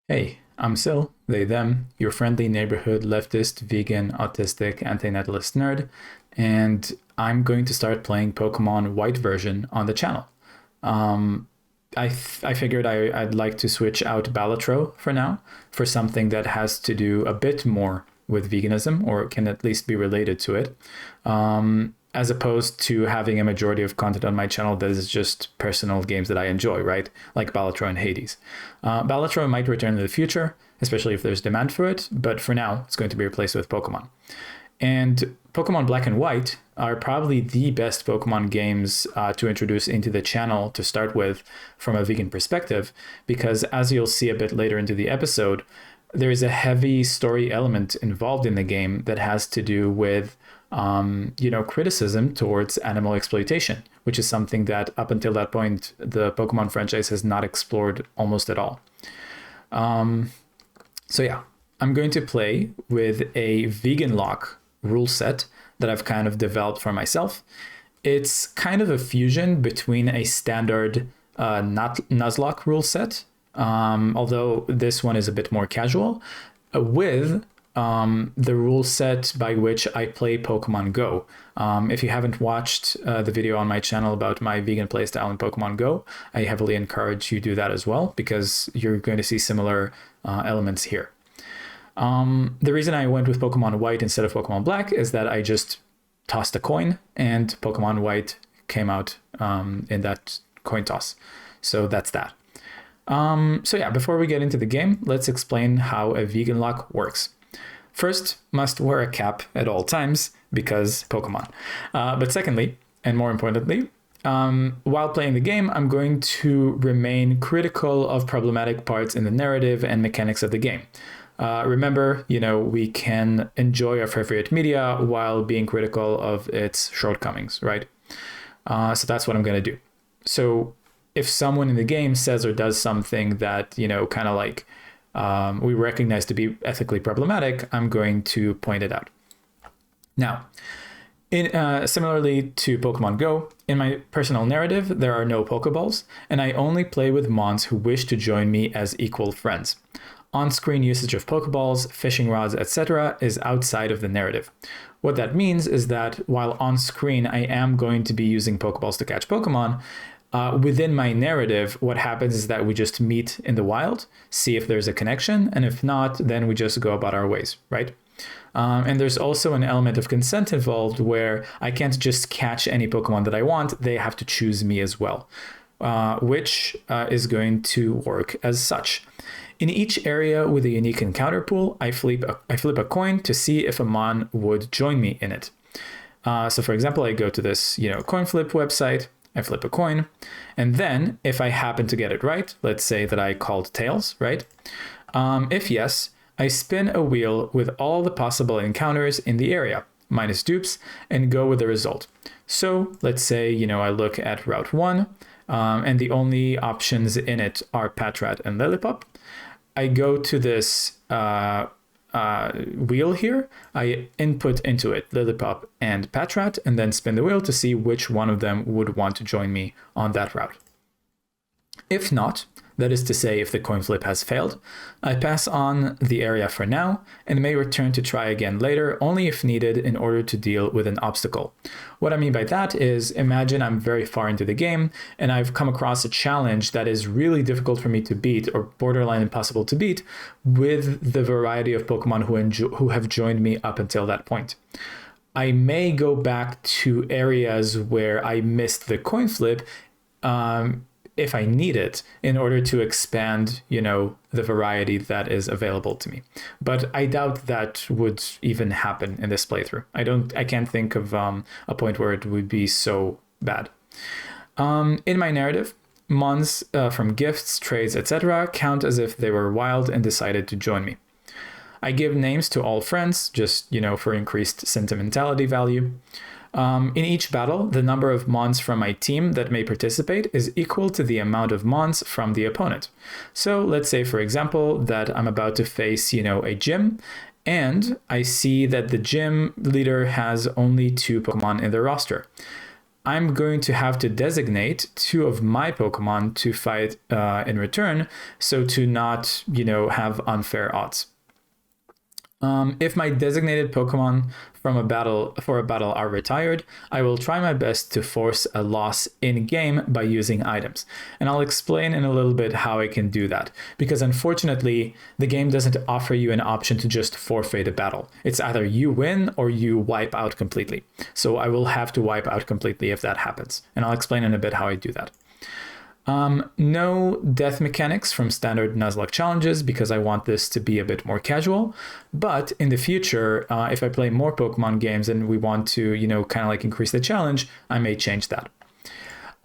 Hey, I'm Sil, they, them, your friendly neighborhood leftist, vegan, autistic, antinatalist nerd, and I'm going to start playing Pokemon White version on the channel. Um, I figured I'd like to switch out Balatro for now for something that has to do a bit more with veganism or can at least be related to it, as opposed to having a majority of content on my channel that is just personal games that I enjoy, right? Like Balatro and Hades. Balatro might return in the future, especially if there's demand for it, but for now, it's going to be replaced with Pokemon. And Pokemon Black and White are probably the best Pokemon games to introduce into the channel to start with from a vegan perspective, because as you'll see a bit later into the episode, there is a heavy story element involved in the game that has to do with criticism towards animal exploitation, which is something that up until that point, the Pokemon franchise has not explored almost at all. So yeah, I'm going to play with a Veganlocke rule set that I've kind of developed for myself. It's kind of a fusion between a standard Nuzlocke rule set, although this one is a bit more casual, with the rule set by which I play Pokemon Go. If you haven't watched the video on my channel about my vegan playstyle in Pokemon Go, I heavily encourage you do that as well, because you're going to see similar elements here. The reason I went with Pokemon White instead of Pokemon Black is that I just tossed a coin and Pokemon White came out in that coin toss. So that's that. So yeah, before we get into the game, let's explain how a Veganlocke works. First, must wear a cap at all times because Pokemon. But secondly, and more importantly, while playing the game, I'm going to remain critical of problematic parts in the narrative and mechanics of the game. Remember, we can enjoy our favorite media while being critical of its shortcomings, right? So that's what I'm going to do. So if someone in the game says or does something that, kind of like we recognize to be ethically problematic, I'm going to point it out. Now, similarly to Pokemon Go, in my personal narrative, there are no Pokeballs, and I only play with Mons who wish to join me as equal friends. On-screen usage of Pokeballs, fishing rods, etc. is outside of the narrative. What that means is that while on-screen I am going to be using Pokeballs to catch Pokemon, within my narrative, what happens is that we just meet in the wild, see if there's a connection, and if not, then we just go about our ways, right? And there's also an element of consent involved where I can't just catch any Pokemon that I want, they have to choose me as well, which is going to work as such. In each area with a unique encounter pool, I flip a coin to see if a Mon would join me in it. So for example, I go to this coin flip website, I flip a coin, and then if I happen to get it right, let's say that I called tails, right? If yes, I spin a wheel with all the possible encounters in the area, minus dupes, and go with the result. So let's say, I look at Route 1, and the only options in it are Patrat and Lillipup. I go to this wheel here, I input into it Lillipup and Patrat, and then spin the wheel to see which one of them would want to join me on that route. If not, that is to say if the coin flip has failed, I pass on the area for now and may return to try again later only if needed in order to deal with an obstacle. What I mean by that is, imagine I'm very far into the game and I've come across a challenge that is really difficult for me to beat or borderline impossible to beat with the variety of Pokemon who have joined me up until that point. I may go back to areas where I missed the coin flip if I need it in order to expand, the variety that is available to me. But I doubt that would even happen in this playthrough. I can't think of a point where it would be so bad. In my narrative, Mons from gifts, trades, etc. count as if they were wild and decided to join me. I give names to all friends, just, for increased sentimentality value. In each battle, the number of Mons from my team that may participate is equal to the amount of Mons from the opponent. So let's say, for example, that I'm about to face, a gym, and I see that the gym leader has only 2 Pokemon in their roster. I'm going to have to designate 2 of my Pokemon to fight in return, so to not, have unfair odds. If my designated Pokemon for a battle are retired, I will try my best to force a loss in game by using items. And I'll explain in a little bit how I can do that, because unfortunately, the game doesn't offer you an option to just forfeit a battle. It's either you win or you wipe out completely. So I will have to wipe out completely if that happens. And I'll explain in a bit how I do that. No death mechanics from standard Nuzlocke challenges because I want this to be a bit more casual. But in the future, if I play more Pokemon games and we want to, kind of like increase the challenge, I may change that.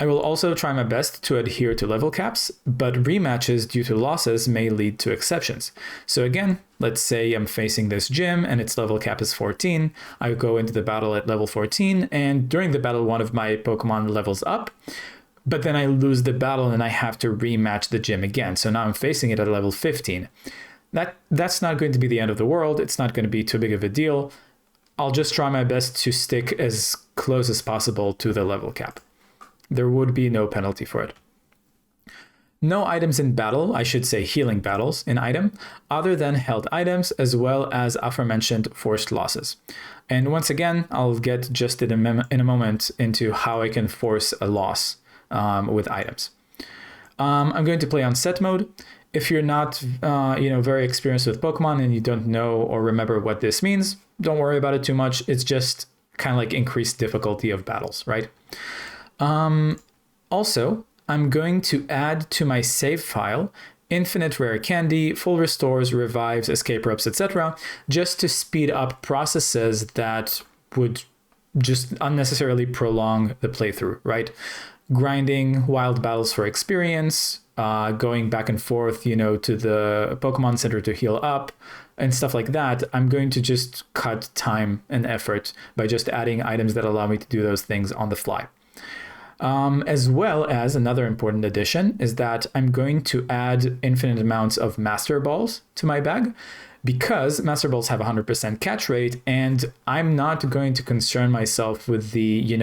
I will also try my best to adhere to level caps, but rematches due to losses may lead to exceptions. So again, let's say I'm facing this gym and its level cap is 14. I go into the battle at level 14, and during the battle, one of my Pokemon levels up. But then I lose the battle and I have to rematch the gym again. So now I'm facing it at level 15. That's not going to be the end of the world. It's not going to be too big of a deal. I'll just try my best to stick as close as possible to the level cap. There would be no penalty for it. No items in battle, I should say healing battles in item, other than held items, as well as aforementioned forced losses. And once again, I'll get just in a moment into how I can force a loss with items. I'm going to play on set mode. If you're not, very experienced with Pokemon and you don't know or remember what this means, don't worry about it too much. It's just kind of like increased difficulty of battles, right? Also, I'm going to add to my save file infinite rare candy, full restores, revives, escape ropes, etc., just to speed up processes that would just unnecessarily prolong the playthrough, right? Grinding wild battles for experience, going back and forth, to the Pokemon Center to heal up, and stuff like that. I'm going to just cut time and effort by just adding items that allow me to do those things on the fly. As well as another important addition is that I'm going to add infinite amounts of Master Balls to my bag, because Master Balls have 100% catch rate, and I'm not going to concern myself with the,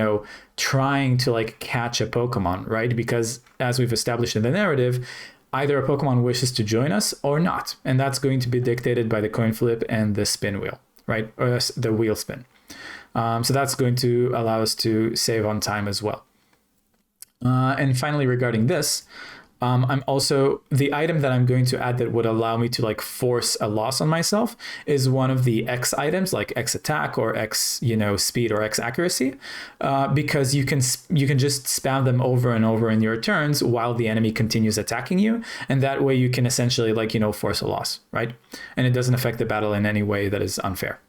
trying to like catch a Pokemon, right? Because as we've established in the narrative, either a Pokemon wishes to join us or not. And that's going to be dictated by the coin flip and the spin wheel, right? Or the wheel spin. So that's going to allow us to save on time as well. And finally, regarding this, I'm also, the item that I'm going to add that would allow me to like force a loss on myself is one of the X items, like X attack or X, speed or X accuracy, because you can just spam them over and over in your turns while the enemy continues attacking you. And that way you can essentially force a loss, right? And it doesn't affect the battle in any way that is unfair.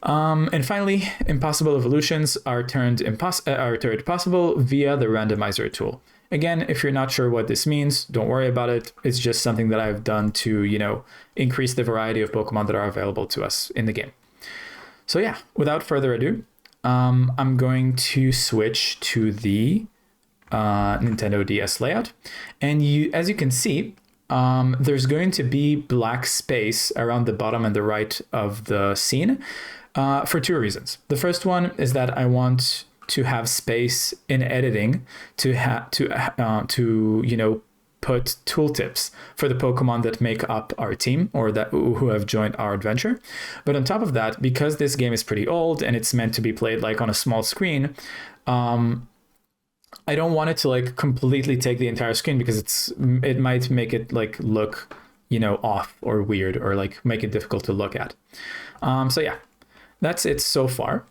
And finally, impossible evolutions are turned possible via the randomizer tool. Again, if you're not sure what this means, don't worry about it. It's just something that I've done to, increase the variety of Pokemon that are available to us in the game. So yeah, without further ado, I'm going to switch to the Nintendo DS layout. And as you can see, there's going to be black space around the bottom and the right of the scene for 2 reasons. The first one is that I want to have space in editing to put tooltips for the Pokemon that make up our team or that who have joined our adventure. But on top of that, because this game is pretty old and it's meant to be played like on a small screen, I don't want it to like completely take the entire screen, because it might make it like look off or weird, or like make it difficult to look at. So yeah, that's it so far.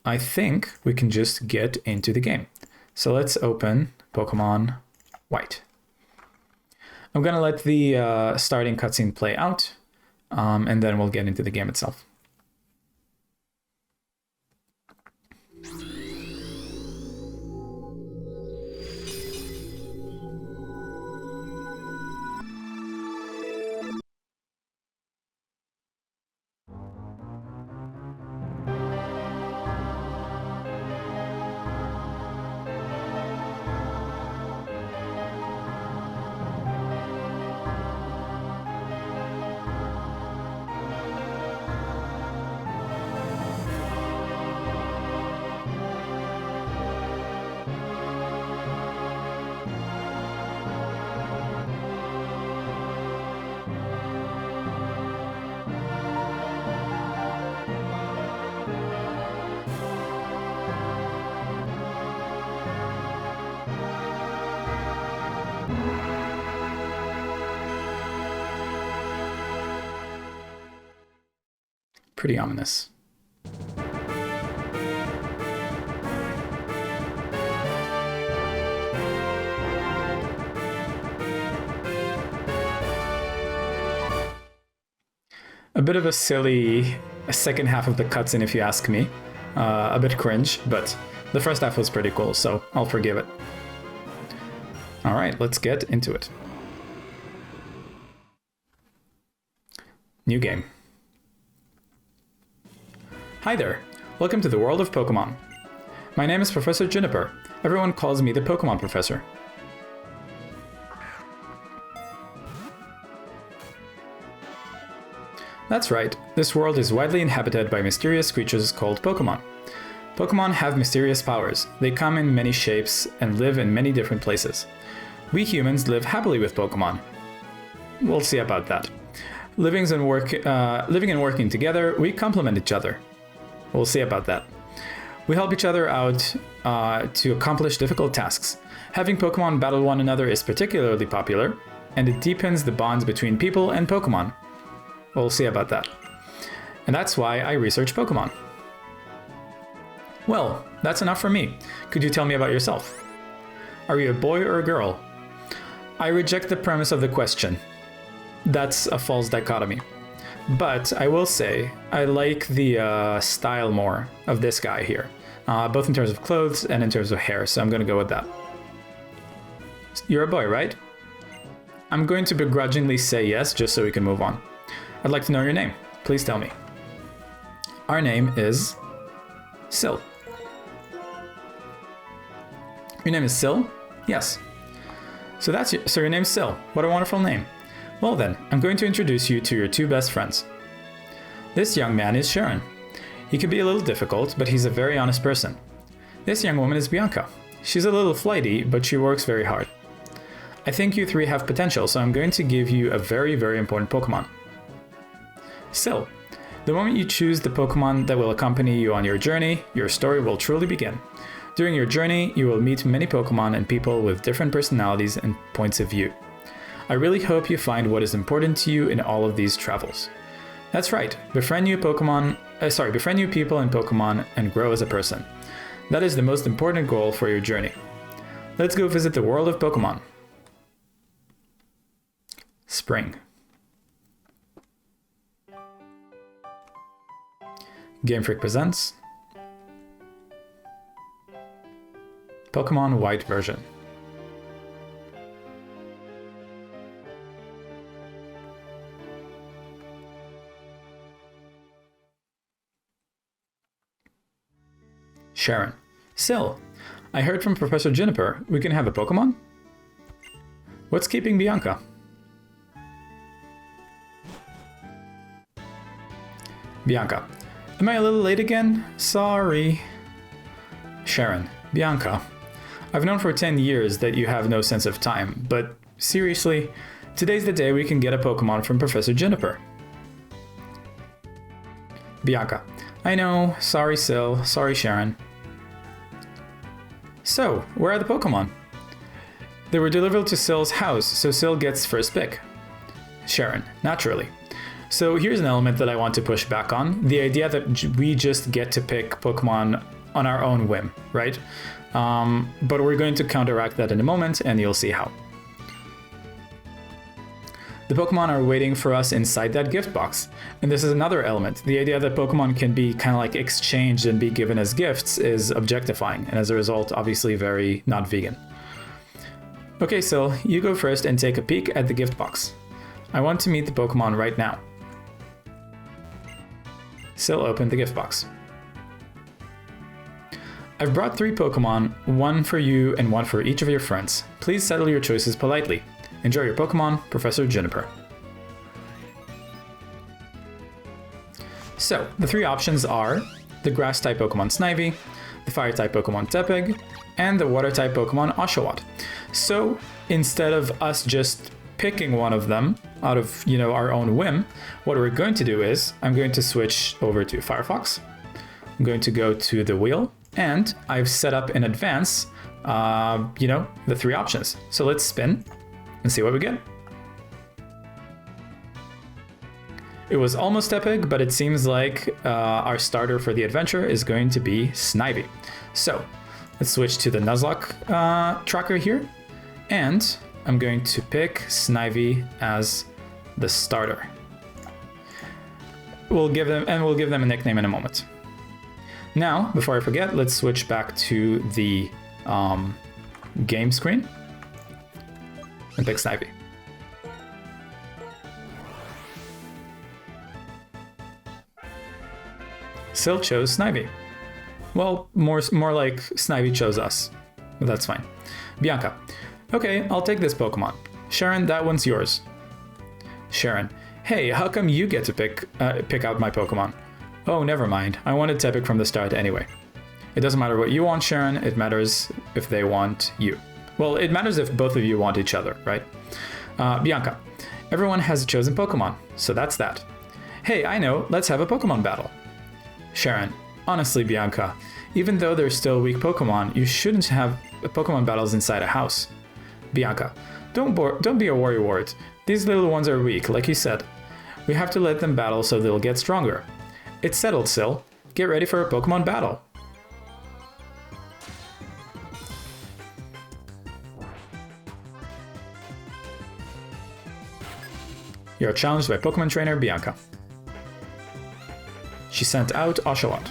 I think we can just get into the game. So let's open Pokemon White. I'm going to let the starting cutscene play out, and then we'll get into the game itself. Pretty ominous. A bit of a silly second half of the cutscene, if you ask me. A bit cringe, but the first half was pretty cool, so I'll forgive it. All right, let's get into it. New game. Hi there, welcome to the world of Pokemon. My name is Professor Juniper. Everyone calls me the Pokemon Professor. That's right, this world is widely inhabited by mysterious creatures called Pokemon. Pokemon have mysterious powers. They come in many shapes and live in many different places. We humans live happily with Pokemon. We'll see about that. Living and working together, we complement each other. We'll see about that. We help each other out to accomplish difficult tasks. Having Pokemon battle one another is particularly popular, and it deepens the bonds between people and Pokemon. We'll see about that. And that's why I research Pokemon. Well, that's enough for me. Could you tell me about yourself? Are you a boy or a girl? I reject the premise of the question. That's a false dichotomy. But I will say, I like the style more of this guy here, both in terms of clothes and in terms of hair, so I'm going to go with that. You're a boy, right? I'm going to begrudgingly say yes, just so we can move on. I'd like to know your name. Please tell me. Our name is Sil. Your name is Sil? Yes. So your name's Sil. What a wonderful name. Well then, I'm going to introduce you to your two best friends. This young man is Sharon. He can be a little difficult, but he's a very honest person. This young woman is Bianca. She's a little flighty, but she works very hard. I think you three have potential, so I'm going to give you a very, very important Pokemon. Sil, the moment you choose the Pokemon that will accompany you on your journey, your story will truly begin. During your journey, you will meet many Pokemon and people with different personalities and points of view. I really hope you find what is important to you in all of these travels. That's right, befriend new people and Pokemon and grow as a person. That is the most important goal for your journey. Let's go visit the world of Pokemon. Spring. Game Freak presents Pokemon White version. Sharon. Sil, I heard from Professor Juniper we can have a Pokemon? What's keeping Bianca? Bianca. Am I a little late again? Sorry. Sharon. Bianca. I've known for 10 years that you have no sense of time, but seriously, today's the day we can get a Pokemon from Professor Juniper. Bianca. I know. Sorry, Sil. Sorry, Sharon. So, where are the Pokemon? They were delivered to Sil's house, so Sil gets first pick. Sharon. Naturally. So here's an element that I want to push back on. The idea that we just get to pick Pokemon on our own whim, right? But we're going to counteract that in a moment, and you'll see how. The Pokemon are waiting for us inside that gift box. And this is another element. The idea that Pokemon can be kind of like exchanged and be given as gifts is objectifying, and as a result, obviously very not vegan. Okay, Sil, you go first and take a peek at the gift box. I want to meet the Pokemon right now. Sil opened the gift box. I've brought 3 Pokemon, one for you and one for each of your friends. Please settle your choices politely. Enjoy your Pokemon, Professor Juniper. So, the 3 options are the Grass-type Pokemon Snivy, the Fire-type Pokemon Tepig, and the Water-type Pokemon Oshawott. So, instead of us just picking one of them out of, our own whim, what we're going to do is, I'm going to switch over to Firefox. I'm going to go to the wheel, and I've set up in advance, the 3 options. So let's spin and see what we get. It was almost epic, but it seems like our starter for the adventure is going to be Snivy. So let's switch to the Nuzlocke tracker here, and I'm going to pick Snivy as the starter. We'll give them a nickname in a moment. Now, before I forget, let's switch back to the game screen and pick Snivy. Sil chose Snivy. Well, more like Snivy chose us, but that's fine. Bianca. Okay, I'll take this Pokemon. Sharon, that one's yours. Sharon. Hey, how come you get to pick out my Pokemon? Oh, never mind. I wanted to pick from the start anyway. It doesn't matter what you want, Sharon. It matters if they want you. Well, it matters if both of you want each other, right? Bianca. Everyone has a chosen Pokemon, so that's that. Hey, I know. Let's have a Pokemon battle. Sharon. Honestly, Bianca, even though they're still weak Pokemon, you shouldn't have Pokemon battles inside a house. Bianca. Don't be a worrywart. These little ones are weak, like you said. We have to let them battle so they'll get stronger. It's settled, Sil. Get ready for a Pokemon battle. You're challenged by Pokemon trainer Bianca. She sent out Oshawott.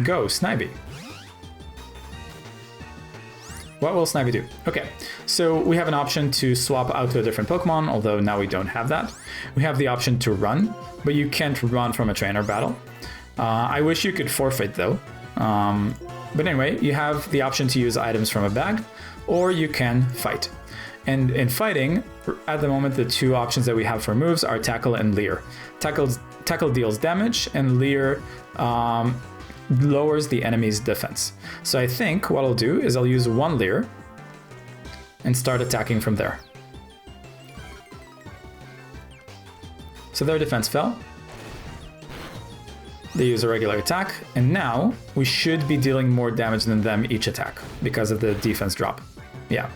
Go, Snivy. What will Snivy do? Okay, so we have an option to swap out to a different Pokemon, although now we don't have that. We have the option to run, but you can't run from a trainer battle. I wish you could forfeit though. But anyway, you have the option to use items from a bag, or you can fight. And in fighting, at the moment, the two options that we have for moves are Tackle and Leer. Tackle deals damage, and Leer lowers the enemy's defense. So I think what I'll do is I'll use one Leer and start attacking from there. So their defense fell. They use a regular attack, and now we should be dealing more damage than them each attack because of the defense drop. Yeah.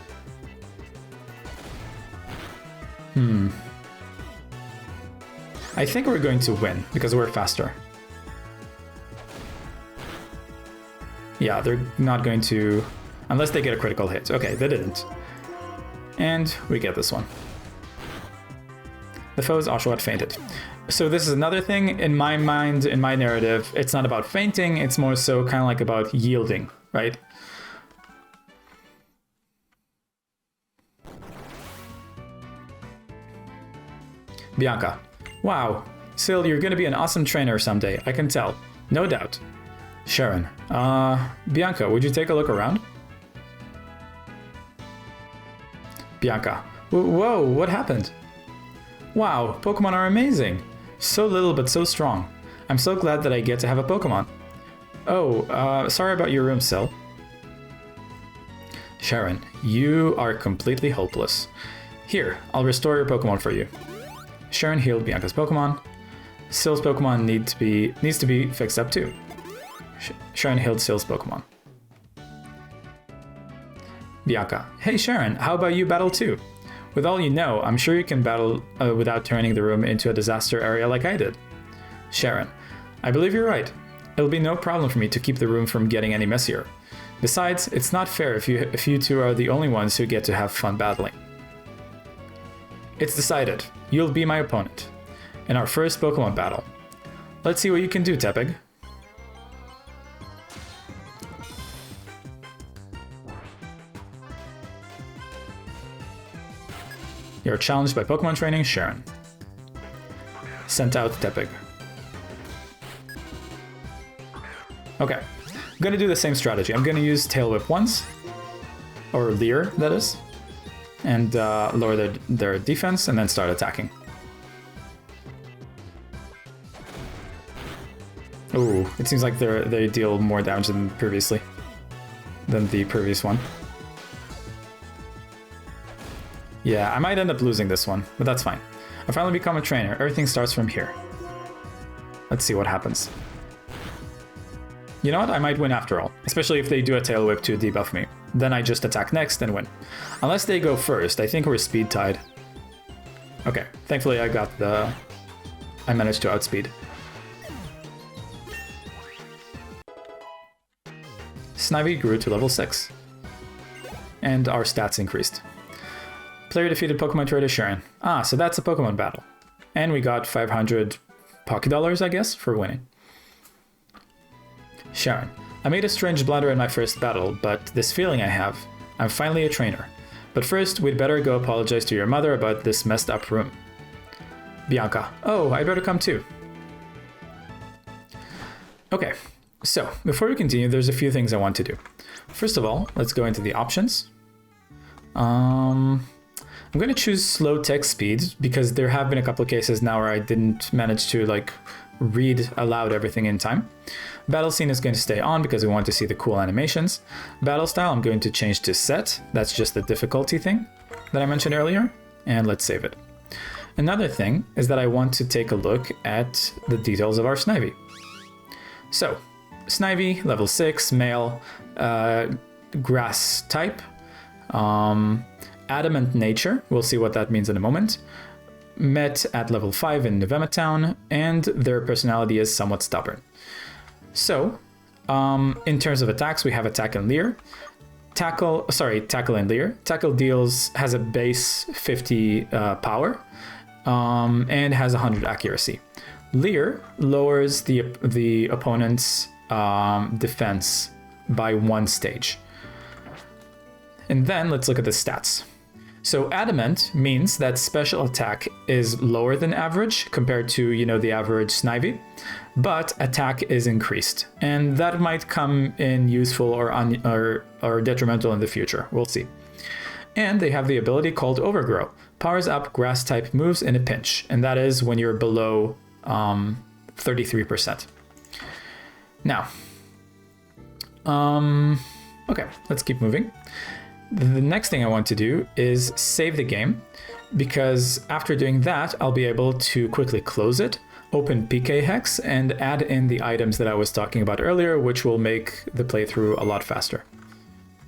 I think we're going to win because we're faster. Yeah, they're not going to... Unless they get a critical hit. Okay, they didn't. And we get this one. The foe's Oshawott fainted. So this is another thing in my mind, in my narrative. It's not about fainting, it's more so kind of like about yielding, right? Bianca. Wow, Sil, you're gonna be an awesome trainer someday, I can tell. No doubt. Sharon. Bianca, would you take a look around? Bianca. Whoa, what happened? Wow, Pokemon are amazing. So little but so strong. I'm so glad that I get to have a Pokemon. Oh, sorry about your room, Sil. Sharon, you are completely hopeless. Here, I'll restore your Pokemon for you. Sharon healed Bianca's Pokemon. Sil's Pokemon needs to be fixed up too. Sharon healed Sil's Pokemon. Bianca. Hey Sharon, how about you battle too? With all you know, I'm sure you can battle without turning the room into a disaster area like I did. Sharon. I believe you're right. It'll be no problem for me to keep the room from getting any messier. Besides, it's not fair if you two are the only ones who get to have fun battling. It's decided. You'll be my opponent in our first Pokemon battle. Let's see what you can do, Tepig. You're challenged by Pokemon training Sharon. Sent out Tepig. Okay, I'm gonna do the same strategy. I'm gonna use Tail Whip once, or Leer, that is, and lower their defense, and then start attacking. Ooh, it seems like they deal more damage than the previous one. Yeah, I might end up losing this one, but that's fine. I finally become a trainer. Everything starts from here. Let's see what happens. You know what? I might win after all, especially if they do a Tail Whip to debuff me. Then I just attack next and win. Unless they go first, I think we're speed tied. Okay, thankfully I managed to outspeed. Snivy grew to level 6. And our stats increased. Player defeated Pokemon trader Sharon. Ah, so that's a Pokemon battle. And we got 500 Poké Dollars, I guess, for winning. Sharon. I made a strange blunder in my first battle, but this feeling I have, I'm finally a trainer. But first, we'd better go apologize to your mother about this messed up room. Bianca. Oh, I better come too. Okay, so before we continue, there's a few things I want to do. First of all, let's go into the options. I'm going to choose slow text speed because there have been a couple of cases now where I didn't manage to like read aloud everything in time. Battle scene is going to stay on because we want to see the cool animations. Battle style I'm going to change to set. That's just the difficulty thing that I mentioned earlier. And let's save it. Another thing is that I want to take a look at the details of our Snivy. So, Snivy, level 6, male, grass type, adamant nature, we'll see what that means in a moment, met at level 5 in November Town, and their personality is somewhat stubborn. So, in terms of attacks, we have Attack and Leer. Tackle and Leer. Tackle has a base 50 power, and has 100 accuracy. Leer lowers the opponent's defense by 1 stage. And then let's look at the stats. So adamant means that special attack is lower than average compared to, you know, the average Snivy, but attack is increased, and that might come in useful or detrimental in the future. We'll see. And they have the ability called Overgrow. Powers up grass type moves in a pinch, and that is when you're below 33%. Now, okay, let's keep moving. The next thing I want to do is save the game, because after doing that, I'll be able to quickly close it, open PK Hex, and add in the items that I was talking about earlier, which will make the playthrough a lot faster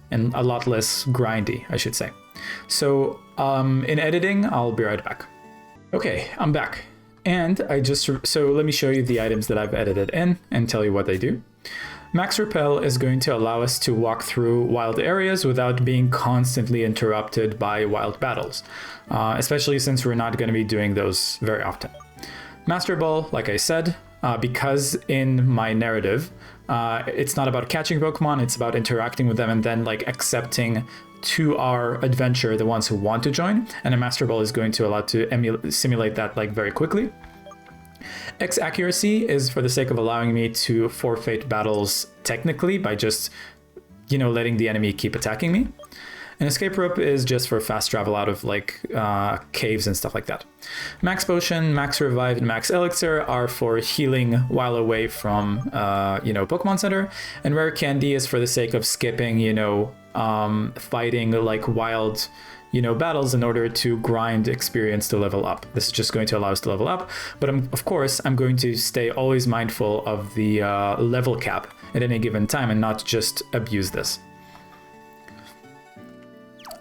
and a lot less grindy, I should say. So in editing, I'll be right back. Okay, I'm back. And so let me show you the items that I've edited in and tell you what they do. Max Repel is going to allow us to walk through wild areas without being constantly interrupted by wild battles, especially since we're not going to be doing those very often. Master Ball, like I said, because in my narrative, it's not about catching Pokemon, it's about interacting with them and then like accepting to our adventure the ones who want to join, and a Master Ball is going to allow to simulate that like very quickly. X accuracy is for the sake of allowing me to forfeit battles technically by just, you know, letting the enemy keep attacking me. And escape rope is just for fast travel out of like caves and stuff like that. Max potion, max revive, and max elixir are for healing while away from you know, Pokemon Center. And rare candy is for the sake of skipping, you know, fighting like wild, you know, battles in order to grind experience to level up. This is just going to allow us to level up, but of course I'm going to stay always mindful of the level cap at any given time and not just abuse this.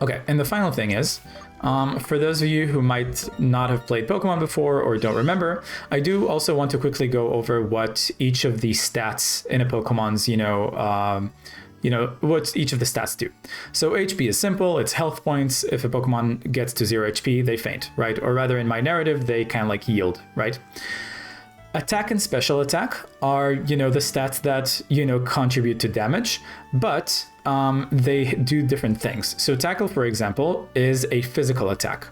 Okay, and the final thing is, for those of you who might not have played Pokemon before or don't remember, I do also want to quickly go over what each of the stats in a Pokemon's, you know, what each of the stats do. So HP is simple, it's health points. If a Pokemon gets to 0 HP, they faint, right? Or rather, in my narrative, they kind of like yield, right? Attack and special attack are, you know, the stats that, you know, contribute to damage, but they do different things. So tackle, for example, is a physical attack.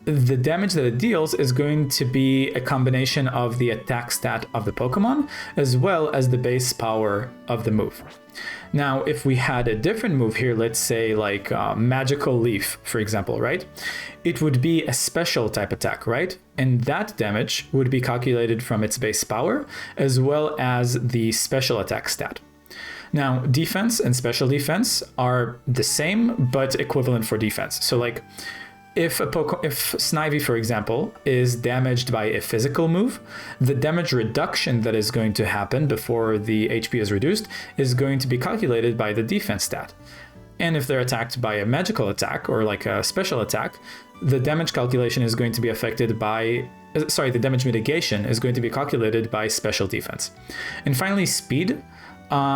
The damage that it deals is going to be a combination of the attack stat of the Pokemon as well as the base power of the move. Now, if we had a different move here, let's say like Magical Leaf, for example, right? It would be a special type attack, right? And that damage would be calculated from its base power as well as the special attack stat. Now, defense and special defense are the same, but equivalent for defense. So like, if Snivy, for example, is damaged by a physical move, the damage reduction that is going to happen before the HP is reduced is going to be calculated by the defense stat. And if they're attacked by a magical attack or like a special attack, the damage calculation is going to be affected by, the damage mitigation is going to be calculated by special defense. And finally, speed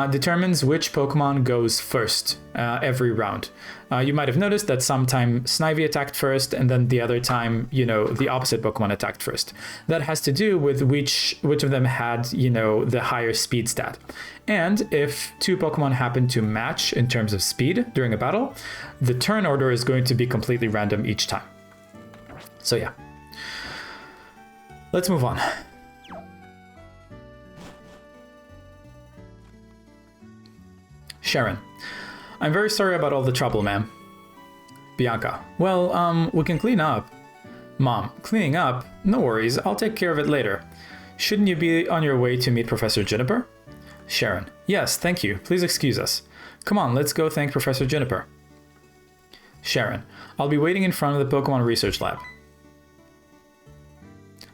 determines which Pokemon goes first every round. You might have noticed that sometime Snivy attacked first, and then the other time, the opposite Pokemon attacked first. That has to do with which of them had, the higher speed stat. And if two Pokemon happen to match in terms of speed during a battle, the turn order is going to be completely random each time. So yeah. Let's move on. Sharon. I'm very sorry about all the trouble, ma'am. Bianca. Well, we can clean up. Mom. Cleaning up? No worries, I'll take care of it later. Shouldn't you be on your way to meet Professor Juniper? Sharon. Yes, thank you. Please excuse us. Come on, let's go thank Professor Juniper. Sharon. I'll be waiting in front of the Pokemon Research Lab.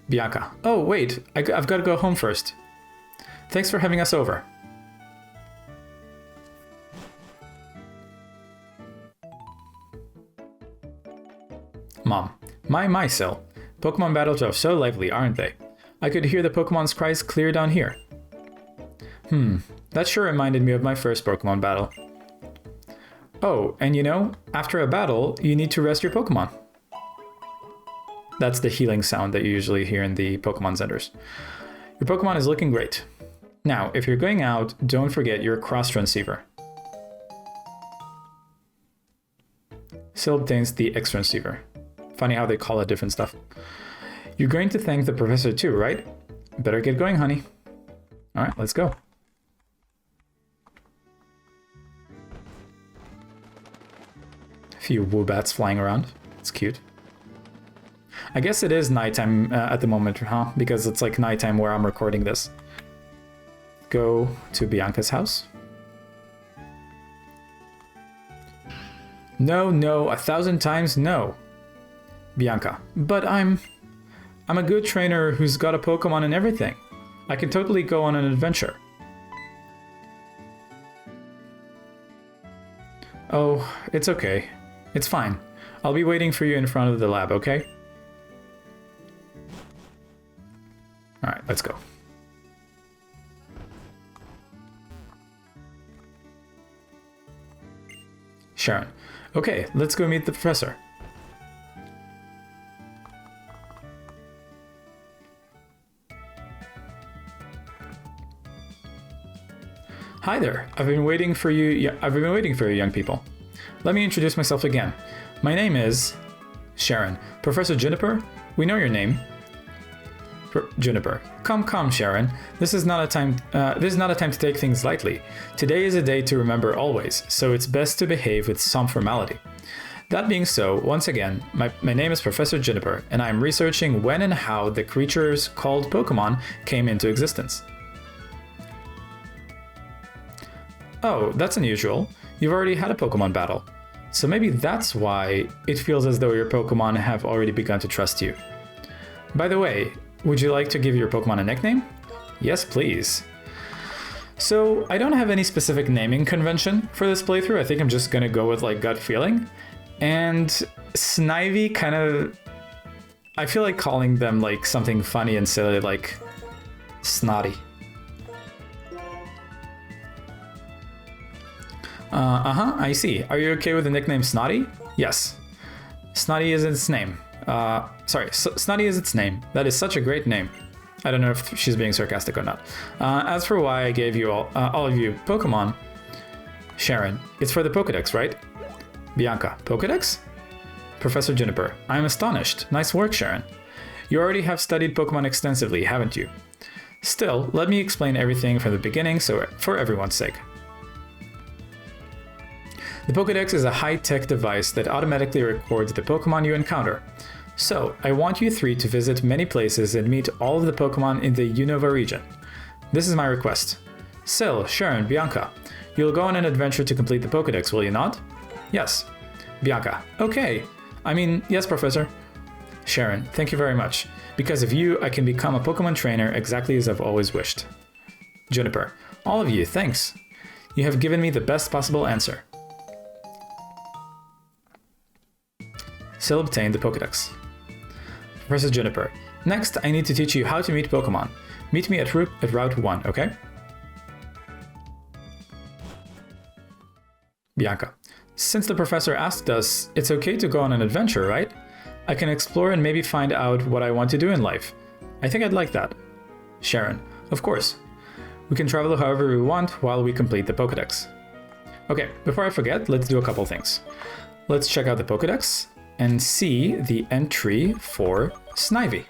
Bianca. Oh, wait, I've got to go home first. Thanks for having us over. Mom. My, Sil. Pokemon battles are so lively, aren't they? I could hear the Pokemon's cries clear down here. That sure reminded me of my first Pokemon battle. Oh, and after a battle, you need to rest your Pokemon. That's the healing sound that you usually hear in the Pokemon centers. Your Pokemon is looking great. Now, if you're going out, don't forget your cross transceiver. Sil obtains the X transceiver. Funny how they call it different stuff. You're going to thank the professor too, right? Better get going, honey. All right, let's go. A few Woobats flying around. It's cute. I guess it is nighttime at the moment, huh? Because it's like nighttime where I'm recording this. Go to Bianca's house. No, 1,000 times no. Bianca. But I'm a good trainer who's got a Pokemon and everything. I can totally go on an adventure. Oh, it's okay. It's fine. I'll be waiting for you in front of the lab, okay? Alright, let's go. Sharon. Okay, let's go meet the professor. Hi there. I've been waiting for you, young people. Let me introduce myself again. My name is Sharon. Professor Juniper, we know your name. Juniper. Come, Sharon. This is not a time to take things lightly. Today is a day to remember always, so it's best to behave with some formality. That being so, once again, my name is Professor Juniper, and I am researching when and how the creatures called Pokemon came into existence. Oh, that's unusual. You've already had a Pokemon battle. So maybe that's why it feels as though your Pokemon have already begun to trust you. By the way, would you like to give your Pokemon a nickname? Yes, please. So I don't have any specific naming convention for this playthrough. I think I'm just gonna go with like gut feeling. And Snivy kind of, I feel like calling them like something funny and silly like Snotty. I see. Are you okay with the nickname Snotty? Yes. Snotty is its name. Snotty is its name. That is such a great name. I don't know if she's being sarcastic or not. As for why I gave you all of you Pokemon, Sharon, it's for the Pokedex, right? Bianca, Pokedex? Professor Juniper, I am astonished. Nice work, Sharon. You already have studied Pokemon extensively, haven't you? Still, let me explain everything from the beginning for everyone's sake. The Pokedex is a high-tech device that automatically records the Pokemon you encounter. So, I want you three to visit many places and meet all of the Pokemon in the Unova region. This is my request. Sil, Sharon, Bianca, you'll go on an adventure to complete the Pokedex, will you not? Yes. Bianca, okay. Yes, Professor. Sharon, thank you very much. Because of you, I can become a Pokemon trainer exactly as I've always wished. Juniper, all of you, thanks. You have given me the best possible answer. Still obtain the Pokedex. Professor Juniper. Next, I need to teach you how to meet Pokemon. Meet me at Route 1, okay? Bianca. Since the professor asked us, it's okay to go on an adventure, right? I can explore and maybe find out what I want to do in life. I think I'd like that. Sharon. Of course. We can travel however we want while we complete the Pokedex. Okay, before I forget, let's do a couple things. Let's check out the Pokedex and see the entry for Snivy.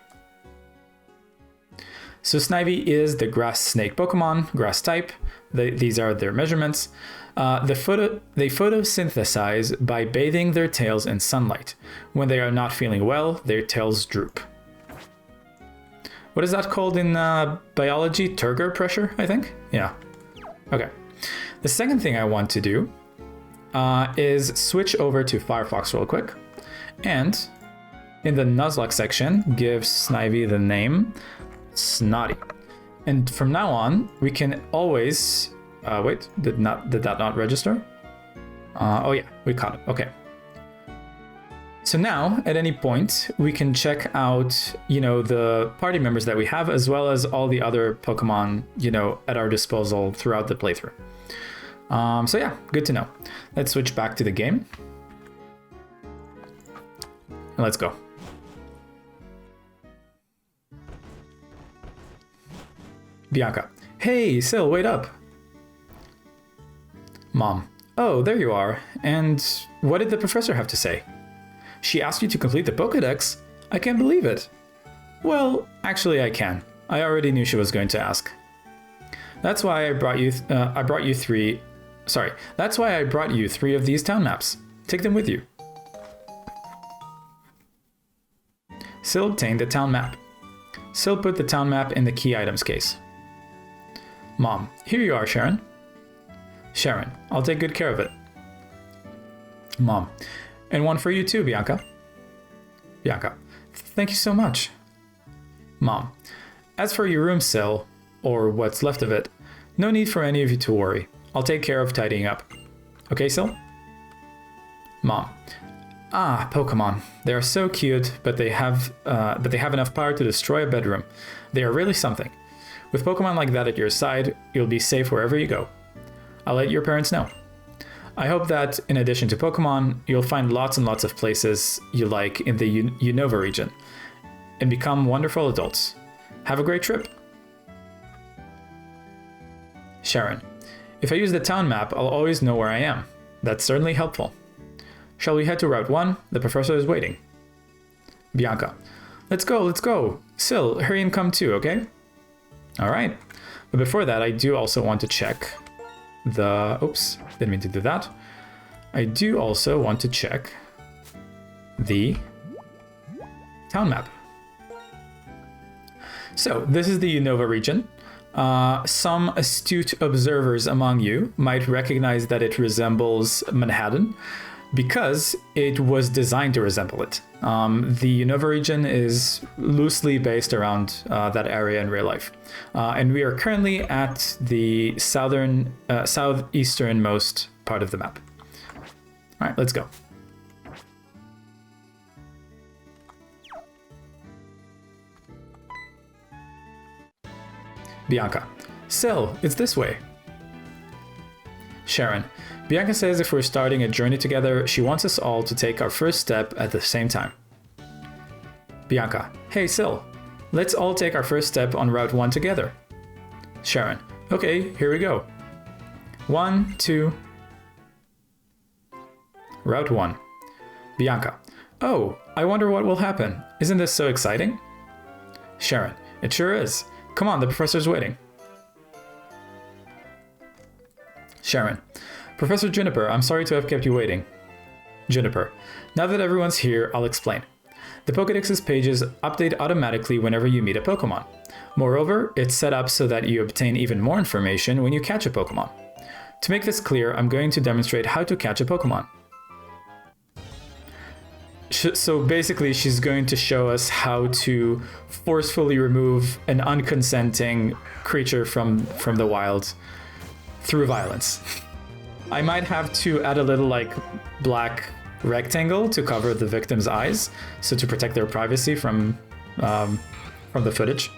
So Snivy is the grass snake Pokemon, grass type. These are their measurements. They photosynthesize by bathing their tails in sunlight. When they are not feeling well, their tails droop. What is that called in biology? Turgor pressure, I think? Yeah. Okay. The second thing I want to do is switch over to Firefox real quick. And in the Nuzlocke section, give Snivy the name Snotty. And from now on, we can always... wait, did that not register? Oh yeah, we caught it. Okay. So now, at any point, we can check out, the party members that we have, as well as all the other Pokemon, at our disposal throughout the playthrough. So yeah, good to know. Let's switch back to the game. And let's go. Bianca. Hey, Sil, wait up. Mom. Oh, there you are. And what did the professor have to say? She asked you to complete the Pokedex? I can't believe it. Well, actually I can. I already knew she was going to ask. That's why I brought you three of these town maps. Take them with you. Sil obtained the town map. Sil put the town map in the key items case. Mom, here you are, Sharon. Sharon, I'll take good care of it. Mom, and one for you too, Bianca. Bianca, thank you so much. Mom, as for your room, Sil, or what's left of it, no need for any of you to worry. I'll take care of tidying up. Okay, Sil? Mom, Pokemon. They are so cute, but they have enough power to destroy a bedroom. They are really something. With Pokemon like that at your side, you'll be safe wherever you go. I'll let your parents know. I hope that, in addition to Pokemon, you'll find lots and lots of places you like in the Unova region, and become wonderful adults. Have a great trip. Sharon, if I use the town map, I'll always know where I am. That's certainly helpful. Shall we head to Route 1? The professor is waiting. Bianca, let's go. Sil, hurry and come too, okay? Alright. But before that, I do also want to check the... Oops, didn't mean to do that. I do also want to check the town map. So, this is the Unova region. Some astute observers among you might recognize that it resembles Manhattan, because it was designed to resemble it. The Unova region is loosely based around that area in real life. And we are currently at the southeasternmost part of the map. All right, let's go. Bianca. Sil, it's this way. Sharon. Bianca says if we're starting a journey together, she wants us all to take our first step at the same time. Bianca. Hey, Sil. Let's all take our first step on Route 1 together. Sharon. Okay, here we go. 1, 2... Route 1. Bianca. Oh, I wonder what will happen. Isn't this so exciting? Sharon. It sure is. Come on, the professor's waiting. Sharon. Professor Juniper, I'm sorry to have kept you waiting. Juniper. Now that everyone's here, I'll explain. The Pokédex's pages update automatically whenever you meet a Pokémon. Moreover, it's set up so that you obtain even more information when you catch a Pokémon. To make this clear, I'm going to demonstrate how to catch a Pokémon. So basically, she's going to show us how to forcefully remove an unconsenting creature from the wild through violence. I might have to add a little like black rectangle to cover the victim's eyes, so to protect their privacy from the footage.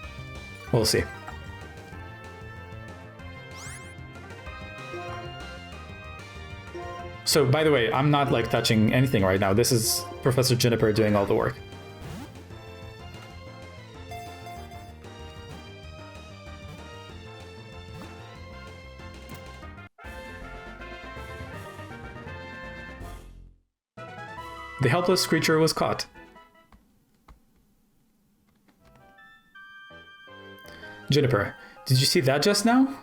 We'll see. So, by the way, I'm not like touching anything right now. This is Professor Juniper doing all the work. The helpless creature was caught. Juniper, did you see that just now?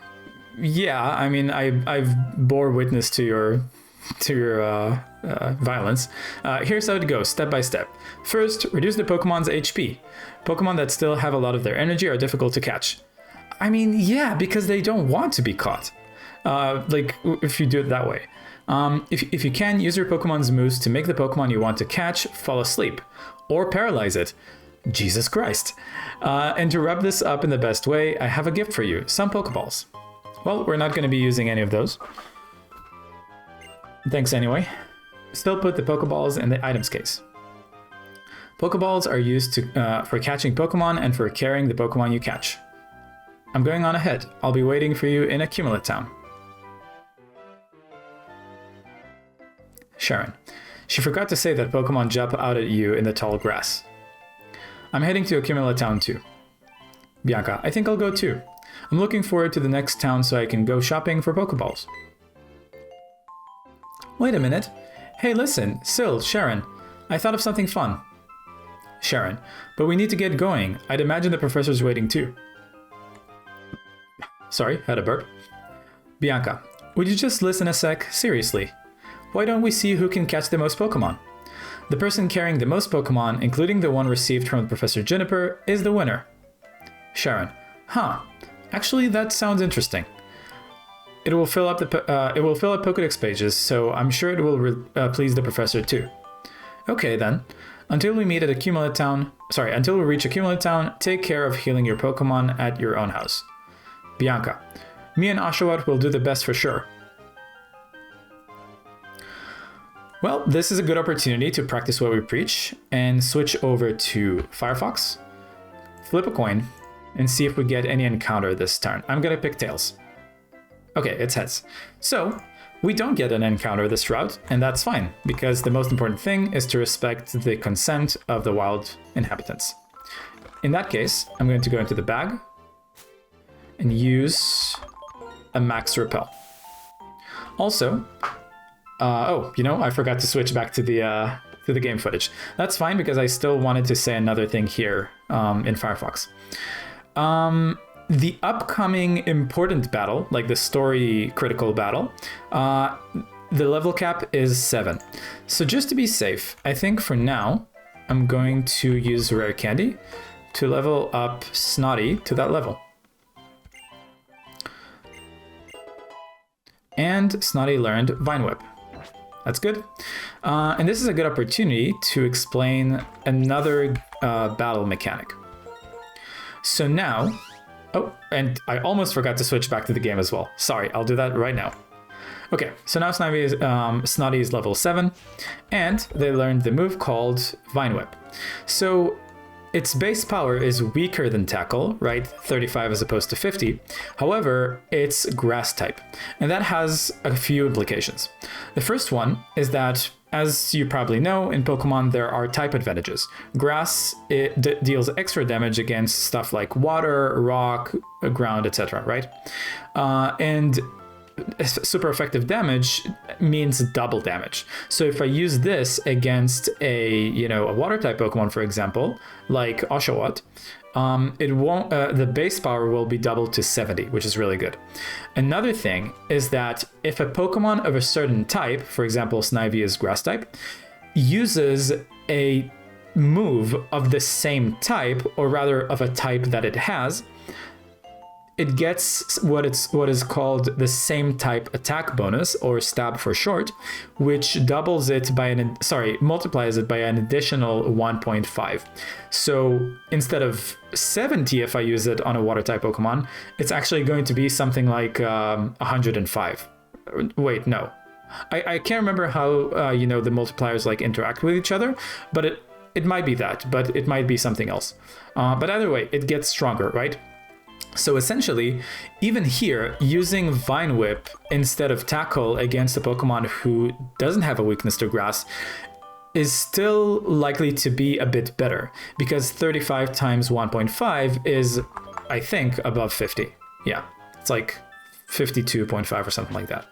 Yeah, I mean, I've bore witness to your violence. Here's how it goes, step by step. First, reduce the Pokemon's HP. Pokemon that still have a lot of their energy are difficult to catch. I mean, yeah, because they don't want to be caught. Like, if you do it that way. If you can, use your Pokemon's moves to make the Pokemon you want to catch fall asleep, or paralyze it. Jesus Christ. And to wrap this up in the best way, I have a gift for you, some Pokeballs. Well, we're not going to be using any of those. Thanks anyway. Still put the Pokeballs in the items case. Pokeballs are used for catching Pokemon and for carrying the Pokemon you catch. I'm going on ahead. I'll be waiting for you in Accumulate Town. Sharon. She forgot to say that Pokemon jump out at you in the tall grass. I'm heading to Accumulate Town too. Bianca. I think I'll go too. I'm looking forward to the next town so I can go shopping for Pokeballs. Wait a minute. Hey, listen, Syl, Sharon. I thought of something fun. Sharon. But we need to get going. I'd imagine the professor's waiting too. Sorry, had a burp. Bianca. Would you just listen a sec? Seriously. Why don't we see who can catch the most Pokemon? The person carrying the most Pokemon, including the one received from Professor Juniper, is the winner. Sharon. Huh. Actually, that sounds interesting. It will fill up Pokédex pages, so I'm sure it will please the professor too. Okay then. Until we reach Accumulate Town, take care of healing your Pokemon at your own house. Bianca. Me and Oshawott will do the best for sure. Well, this is a good opportunity to practice what we preach and switch over to Firefox, flip a coin, and see if we get any encounter this turn. I'm gonna pick Tails. Okay, it's heads. So, we don't get an encounter this route, and that's fine, because the most important thing is to respect the consent of the wild inhabitants. In that case, I'm going to go into the bag and use a max repel. Also, I forgot to switch back to the game footage. That's fine, because I still wanted to say another thing here in Firefox. The upcoming important battle, like the story critical battle, the level cap is 7. So just to be safe, I think for now, I'm going to use Rare Candy to level up Snotty to that level. And Snotty learned Vine Whip. That's good. And this is a good opportunity to explain another battle mechanic. So now... Oh, and I almost forgot to switch back to the game as well. Sorry, I'll do that right now. Okay, so now Snotty is level 7, and they learned the move called Vine Whip. So its base power is weaker than Tackle, right? 35 as opposed to 50. However, it's Grass type, and that has a few implications. The first one is that, as you probably know, in Pokemon there are type advantages. Grass deals extra damage against stuff like water, rock, ground, etc., right? And super effective damage means double damage. So if I use this against a water type Pokemon, for example, like Oshawott, it won't. The base power will be doubled to 70, which is really good. Another thing is that if a Pokemon of a certain type, for example, Snivy is Grass type, uses a move of the same type, or rather of a type that it has, it gets what is called the same type attack bonus, or stab for short, which multiplies it by an additional 1.5. So instead of 70, if I use it on a water type Pokemon, it's actually going to be something like 105. Wait, no. I can't remember how the multipliers like interact with each other, but it might be that, but it might be something else. But either way, it gets stronger, right? So essentially, even here, using Vine Whip instead of Tackle against a Pokemon who doesn't have a weakness to Grass is still likely to be a bit better, because 35 times 1.5 is, I think, above 50. Yeah, it's like 52.5 or something like that.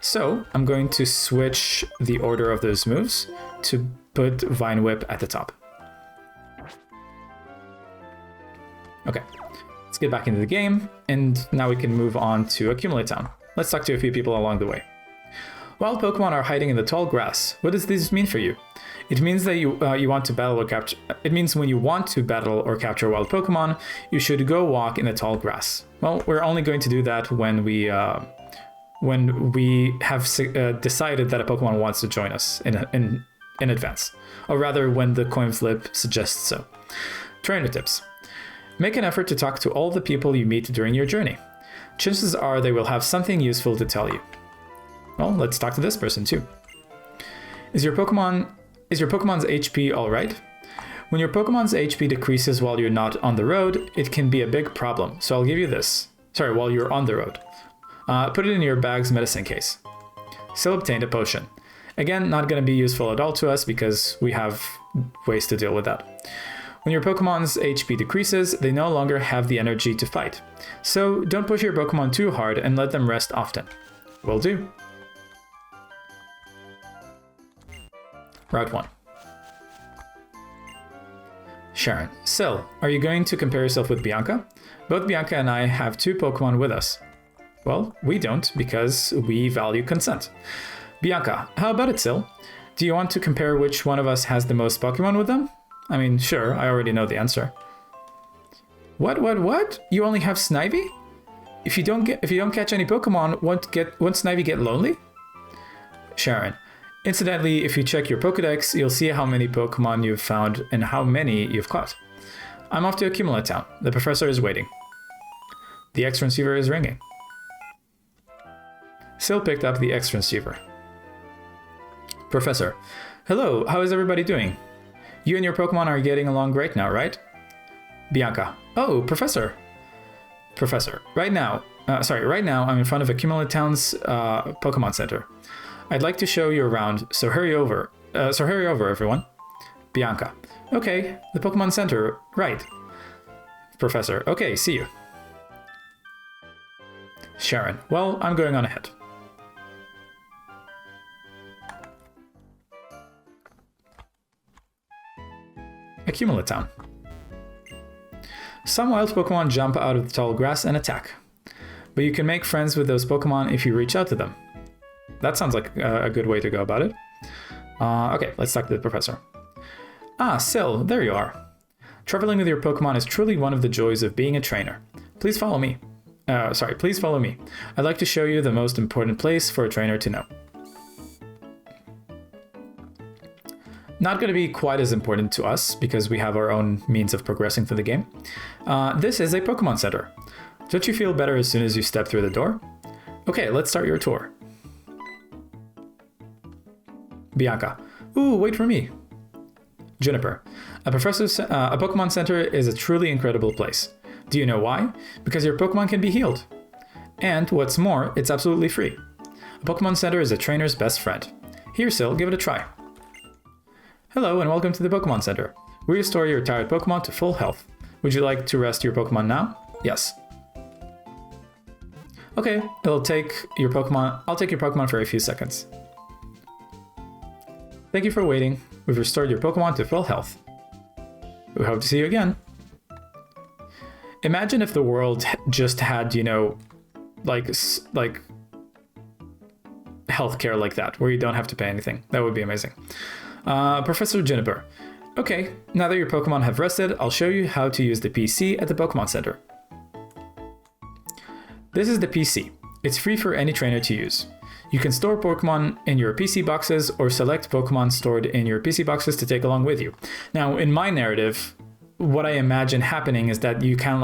So I'm going to switch the order of those moves to put Vine Whip at the top. Okay. Let's get back into the game, and now we can move on to Accumulate Town. Let's talk to a few people along the way. Wild Pokemon are hiding in the tall grass. What does this mean for you? It means that you want to battle or capture. It means when you want to battle or capture wild Pokemon, you should go walk in the tall grass. Well, we're only going to do that when we have decided that a Pokemon wants to join us in advance, or rather when the coin flip suggests so. Trainer tips. Make an effort to talk to all the people you meet during your journey. Chances are they will have something useful to tell you. Well, let's talk to this person too. Is your Pokemon's HP alright? When your Pokemon's HP decreases while you're not on the road, it can be a big problem, so I'll give you this. Sorry, while you're on the road. Put it in your bag's medicine case. Still obtained a potion. Again, not going to be useful at all to us because we have ways to deal with that. When your Pokemon's HP decreases, they no longer have the energy to fight. So don't push your Pokemon too hard and let them rest often. Will do. Route 1. Sharon. Sil, are you going to compare yourself with Bianca? Both Bianca and I have 2 Pokemon with us. Well, we don't, because we value consent. Bianca, how about it, Sil? Do you want to compare which one of us has the most Pokemon with them? I mean, sure, I already know the answer. What? You only have Snivy? If you don't catch any Pokemon, won't Snivy get lonely? Sharon. Incidentally, if you check your Pokedex, you'll see how many Pokemon you've found and how many you've caught. I'm off to Accumulate Town. The professor is waiting. The X transceiver is ringing. Sil picked up the X transceiver. Professor. Hello, how is everybody doing? You and your Pokemon are getting along great now, right? Bianca. Oh, Professor. Professor. Right now I'm in front of Accumulate Town's Pokemon Center. I'd like to show you around, so hurry over. Everyone. Bianca. Okay, the Pokemon Center, right. Professor. Okay, see you. Sharon. Well, I'm going on ahead. Accumulate Town. Some wild Pokemon jump out of the tall grass and attack, but you can make friends with those Pokemon if you reach out to them. That sounds like a good way to go about it. Okay, let's talk to the professor. Ah, Sil, there you are. Traveling with your Pokemon is truly one of the joys of being a trainer. Please follow me. Please follow me. I'd like to show you the most important place for a trainer to know. Not going to be quite as important to us because we have our own means of progressing through the game. This is a Pokemon Center. Don't you feel better as soon as you step through the door? Okay, let's start your tour. Bianca. Ooh, wait for me. Juniper. A Pokemon Center is a truly incredible place. Do you know why? Because your Pokemon can be healed. And what's more, it's absolutely free. A Pokemon Center is a trainer's best friend. Here, Sil, give it a try. Hello and welcome to the Pokemon Center. We restore your tired Pokemon to full health. Would you like to rest your Pokemon now? Yes. Okay, I'll take your Pokemon for a few seconds. Thank you for waiting. We've restored your Pokemon to full health. We hope to see you again. Imagine if the world just had, like healthcare like that, where you don't have to pay anything. That would be amazing. Professor Juniper. Okay, now that your Pokemon have rested, I'll show you how to use the PC at the Pokemon Center. This is the PC. It's free for any trainer to use. You can store Pokemon in your PC boxes or select Pokemon stored in your PC boxes to take along with you. Now, in my narrative, what I imagine happening is that you can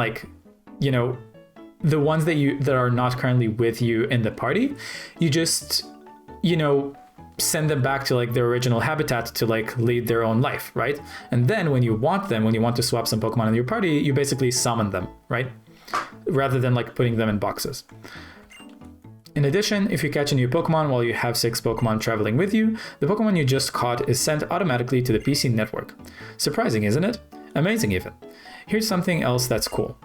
the ones that are not currently with you in the party, you just you know, send them back to like their original habitat to like lead their own life, right? And then when you want to swap some Pokemon in your party, you basically summon them, right? Rather than like putting them in boxes. In addition, if you catch a new Pokemon while you have 6 Pokemon traveling with you, the Pokemon you just caught is sent automatically to the PC network. Surprising, isn't it? Amazing even. Here's something else that's cool.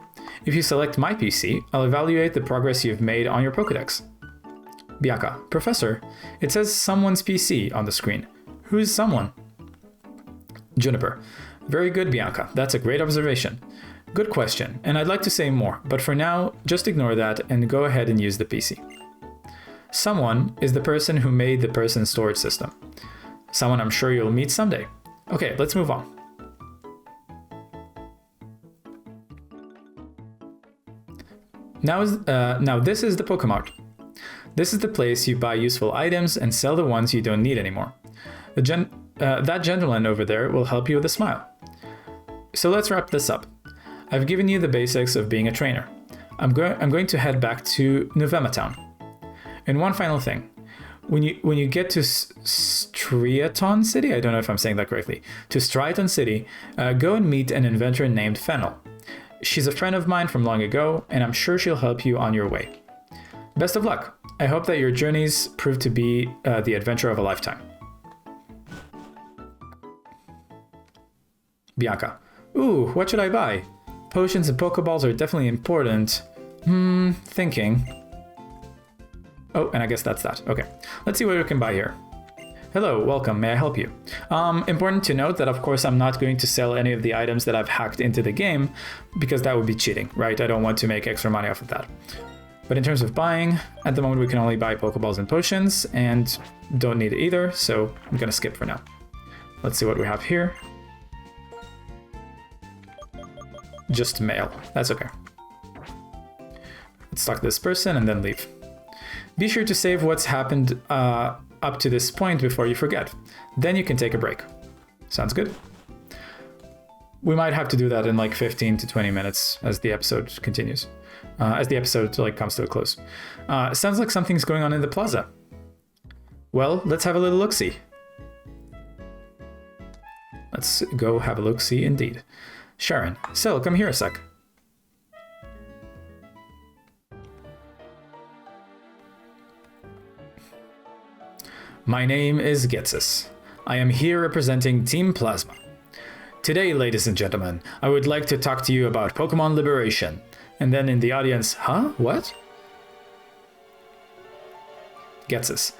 If you select My PC, I'll evaluate the progress you've made on your Pokedex. Bianca, Professor, it says someone's PC on the screen. Who's someone? Juniper, very good, Bianca. That's a great observation. Good question, and I'd like to say more, but for now, just ignore that and go ahead and use the PC. Someone is the person who made the person's storage system. Someone I'm sure you'll meet someday. Okay, let's move on. Now this is the Pokemart. This is the place you buy useful items and sell the ones you don't need anymore. That gentleman over there will help you with a smile. So let's wrap this up. I've given you the basics of being a trainer. I'm going to head back to Novema Town. And one final thing. When you get to Striaton City, I don't know if I'm saying that correctly, to Striaton City, go and meet an inventor named Fennel. She's a friend of mine from long ago, and I'm sure she'll help you on your way. Best of luck. I hope that your journeys prove to be the adventure of a lifetime. Bianca. Ooh, what should I buy? Potions and Pokeballs are definitely important. Thinking. Oh, and I guess that's that. Okay, let's see what we can buy here. Hello, welcome, may I help you? Important to note that of course I'm not going to sell any of the items that I've hacked into the game because that would be cheating, right? I don't want to make extra money off of that. But in terms of buying, at the moment we can only buy Pokeballs and potions and don't need either, so I'm gonna skip for now. Let's see what we have here. Just mail, that's okay. Let's talk to this person and then leave. Be sure to save what's happened up to this point before you forget. Then you can take a break. Sounds good? We might have to do that in like 15 to 20 minutes as the episode continues. As the episode like comes to a close. Sounds like something's going on in the plaza. Well, let's have a little look-see. Let's go have a look-see indeed. Sharon, Sil, come here a sec. My name is Getsus. I am here representing Team Plasma. Today, ladies and gentlemen, I would like to talk to you about Pokemon Liberation. And then in the audience, huh? What? Getsus.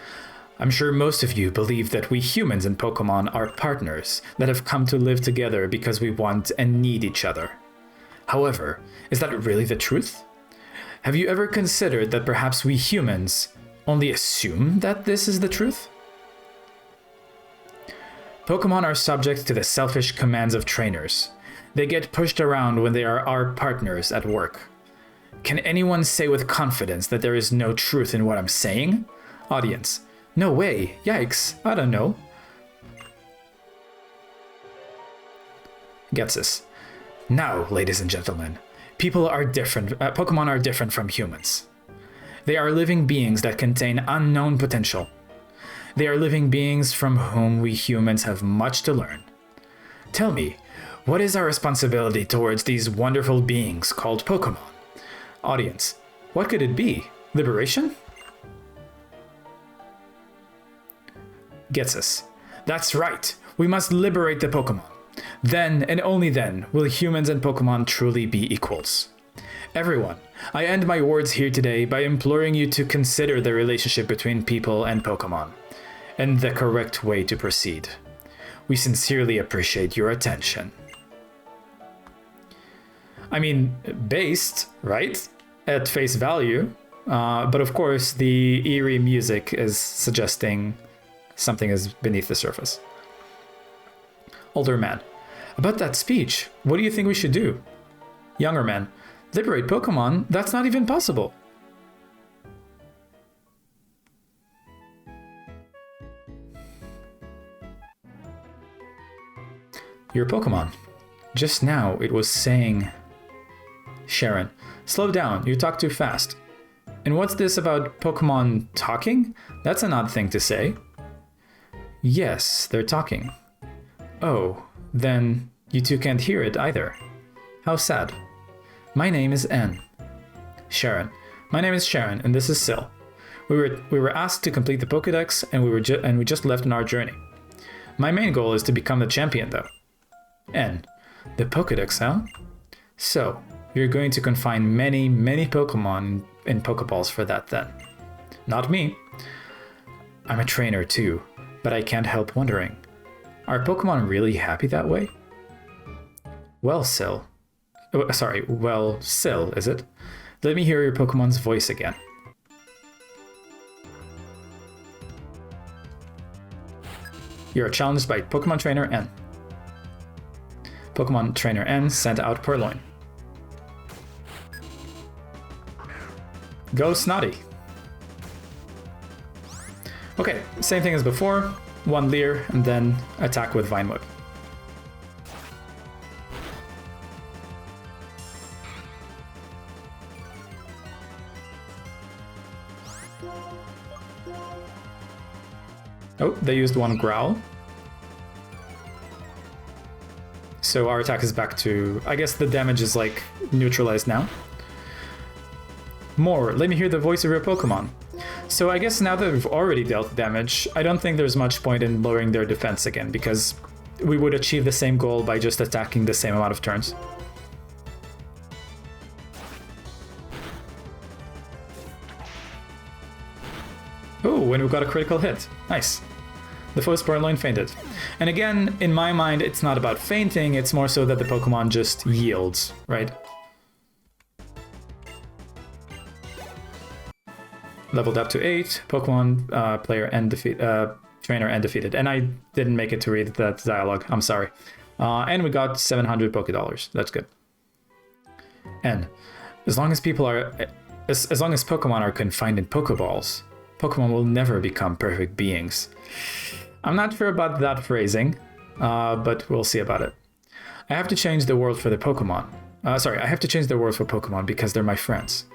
I'm sure most of you believe that we humans and Pokemon are partners that have come to live together because we want and need each other. However, is that really the truth? Have you ever considered that perhaps we humans only assume that this is the truth? Pokemon are subject to the selfish commands of trainers. They get pushed around when they are our partners at work. Can anyone say with confidence that there is no truth in what I'm saying? Audience. No way. Yikes. I don't know. Getsus. Now, ladies and gentlemen, people are different. Pokemon are different from humans. They are living beings that contain unknown potential. They are living beings from whom we humans have much to learn. Tell me, what is our responsibility towards these wonderful beings called Pokemon? Audience, what could it be? Liberation? Getsus. That's right. We must liberate the Pokemon. Then and only then will humans and Pokemon truly be equals. Everyone, I end my words here today by imploring you to consider the relationship between people and Pokemon, and the correct way to proceed. We sincerely appreciate your attention. I mean, based, right? At face value, but of course the eerie music is suggesting something is beneath the surface. Older man. About that speech, what do you think we should do? Younger man. Liberate Pokemon? That's not even possible. Your Pokemon. Just now it was saying... Sharon. Slow down, you talk too fast. And what's this about Pokemon talking? That's an odd thing to say. Yes, they're talking. Oh, then you two can't hear it either. How sad. My name is N. Sharon. My name is Sharon, and this is Sil. We were asked to complete the Pokédex, and we just left on our journey. My main goal is to become the champion, though. N. The Pokédex, huh? So, you're going to confine many, many Pokemon in Pokeballs for that, then. Not me. I'm a trainer, too, but I can't help wondering. Are Pokemon really happy that way? Well, Sil. Well, Sil, is it? Let me hear your Pokemon's voice again. You're challenged by Pokemon Trainer N. Pokemon Trainer N sent out Purloin. Go Snotty. Okay, same thing as before. One Leer, and then attack with Vine Whip. Oh, they used one Growl. So our attack is back to... I guess the damage is like neutralized now. More, let me hear the voice of your Pokemon. So I guess now that we've already dealt damage, I don't think there's much point in lowering their defense again, because we would achieve the same goal by just attacking the same amount of turns. Oh, and we've got a critical hit. Nice. The foe's Purloin fainted. And again, in my mind, it's not about fainting, it's more so that the Pokemon just yields, right? Leveled up to 8, Pokemon trainer and defeated. And I didn't make it to read that dialogue, I'm sorry. And we got 700 Pokédollars, that's good. And as long as Pokemon are confined in Pokeballs, Pokemon will never become perfect beings. I'm not sure about that phrasing, but we'll see about it. I have to change the world for the Pokemon. I have to change the world for Pokemon because they're my friends.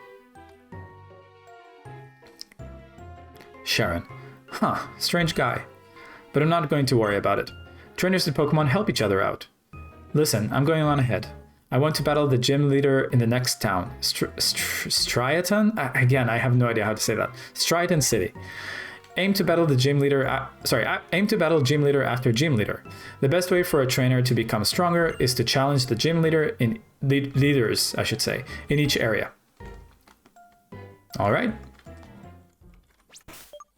Sharon. Huh, strange guy. But I'm not going to worry about it. Trainers and Pokemon help each other out. Listen, I'm going on ahead. I want to battle the gym leader in the next town. Striaton? Again, I have no idea how to say that. Striaton City. Aim to battle the gym leader. Aim to battle gym leader after gym leader. The best way for a trainer to become stronger is to challenge the gym leader in leaders, I should say, in each area. All right.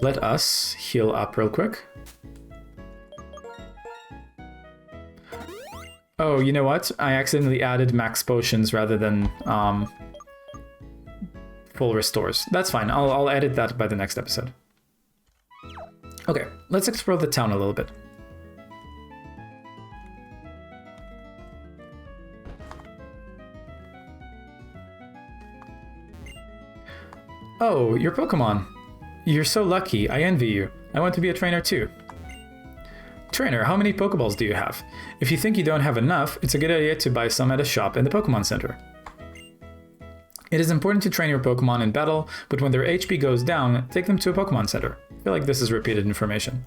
Let us heal up real quick. Oh, you know what? I accidentally added max potions rather than full restores. That's fine. I'll edit that by the next episode. Okay, let's explore the town a little bit. Oh, your Pokemon. You're so lucky. I envy you. I want to be a trainer too. Trainer, how many Pokeballs do you have? If you think you don't have enough, it's a good idea to buy some at a shop in the Pokemon Center. It is important to train your Pokemon in battle, but when their HP goes down, take them to a Pokemon Center. I feel like this is repeated information.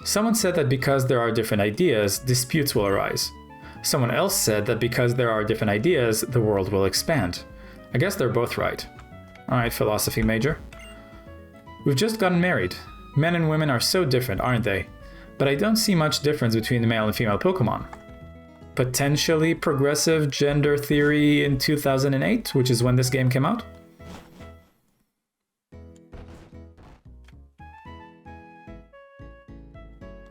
Someone said that because there are different ideas, disputes will arise. Someone else said that because there are different ideas, the world will expand. I guess they're both right. Alright, philosophy major. We've just gotten married. Men and women are so different, aren't they? But I don't see much difference between the male and female Pokemon. Potentially progressive gender theory in 2008, which is when this game came out.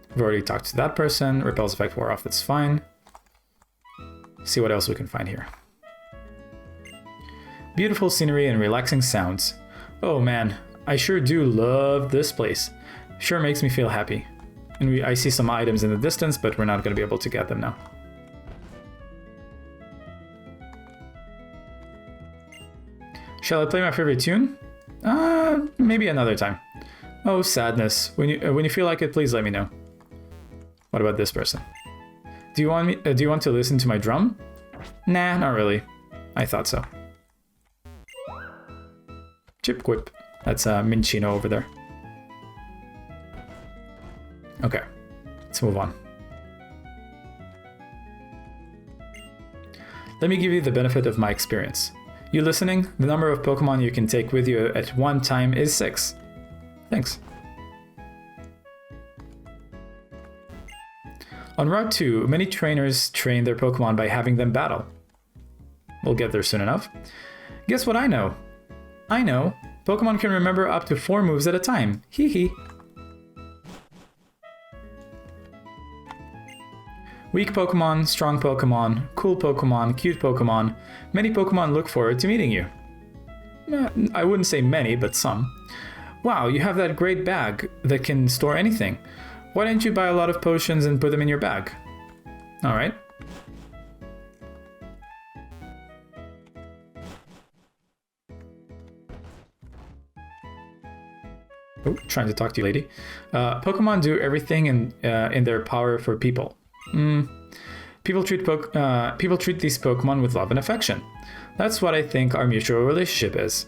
We've already talked to that person. Repels effect wore off, that's fine. See what else we can find here. Beautiful scenery and relaxing sounds. Oh man, I sure do love this place. Sure makes me feel happy. And I see some items in the distance, but we're not going to be able to get them now. Shall I play my favorite tune? Maybe another time. Oh, sadness. When you feel like it, please let me know. What about this person? Do you want to listen to my drum? Nah, not really. I thought so. Chip Quip. That's Minchino over there. Okay, let's move on. Let me give you the benefit of my experience. You listening? The number of Pokemon you can take with you at one time is 6. Thanks. On Route 2, many trainers train their Pokemon by having them battle. We'll get there soon enough. Guess what I know? I know Pokemon can remember up to 4 moves at a time. Hee hee. Weak Pokemon, strong Pokemon, cool Pokemon, cute Pokemon. Many Pokemon look forward to meeting you. I wouldn't say many, but some. Wow, you have that great bag that can store anything. Why don't you buy a lot of potions and put them in your bag? Alright. Oh, trying to talk to you, lady. Pokemon do everything in their power for people. People treat these Pokemon with love and affection. That's what I think our mutual relationship is.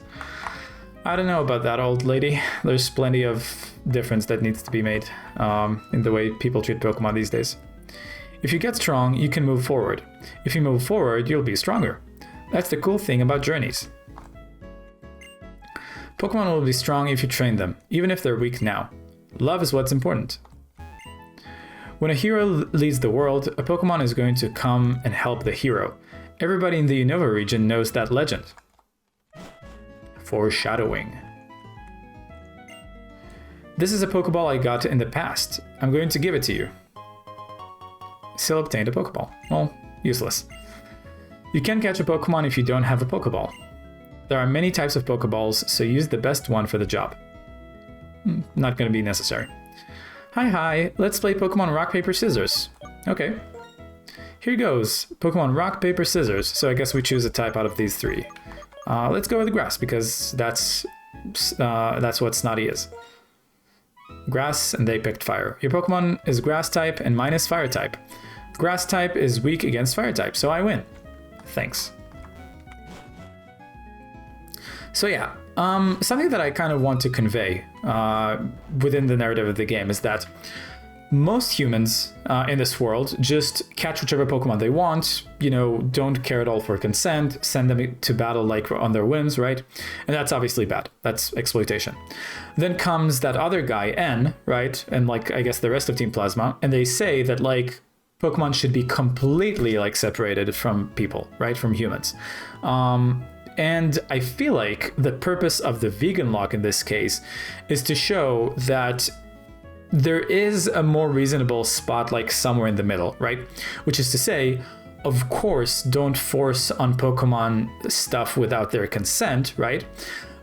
I don't know about that, old lady. There's plenty of difference that needs to be made in the way people treat Pokemon these days. If you get strong, you can move forward. If you move forward, you'll be stronger. That's the cool thing about journeys. Pokemon will be strong if you train them, even if they're weak now. Love is what's important. When a hero leads the world, a Pokemon is going to come and help the hero. Everybody in the Unova region knows that legend. Foreshadowing. This is a Pokeball I got in the past. I'm going to give it to you. Still obtained a Pokeball. Well, useless. You can't catch a Pokemon if you don't have a Pokeball. There are many types of Pokeballs, so use the best one for the job. Not going to be necessary. Hi, let's play Pokemon Rock, Paper, Scissors. Okay. Here goes. Pokemon Rock, Paper, Scissors. So I guess we choose a type out of these 3. Let's go with grass, because that's what Snotty is. Grass, and they picked fire. Your Pokemon is grass type, and mine is fire type. Grass type is weak against fire type, so I win. Thanks. So yeah, something that I kind of want to convey within the narrative of the game is that most humans in this world just catch whichever Pokemon they want, don't care at all for consent, send them to battle like on their whims, right? And that's obviously bad. That's exploitation. Then comes that other guy, N, right? And I guess the rest of Team Plasma, and they say that Pokemon should be completely separated from people, right? From humans. And I feel like the purpose of the Veganlocke in this case is to show that there is a more reasonable spot somewhere in the middle, right? Which is to say, of course, don't force on Pokemon stuff without their consent, right?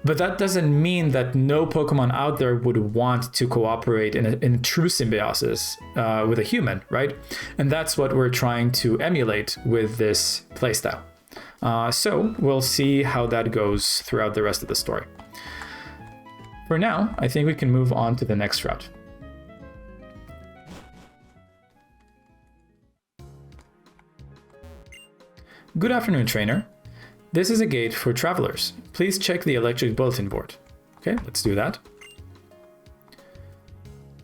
But that doesn't mean that no Pokemon out there would want to cooperate in true symbiosis with a human, right? And that's what we're trying to emulate with this playstyle. So we'll see how that goes throughout the rest of the story. For now, I think we can move on to the next route. Good afternoon, trainer. This is a gate for travelers. Please check the electric bulletin board. Okay, let's do that.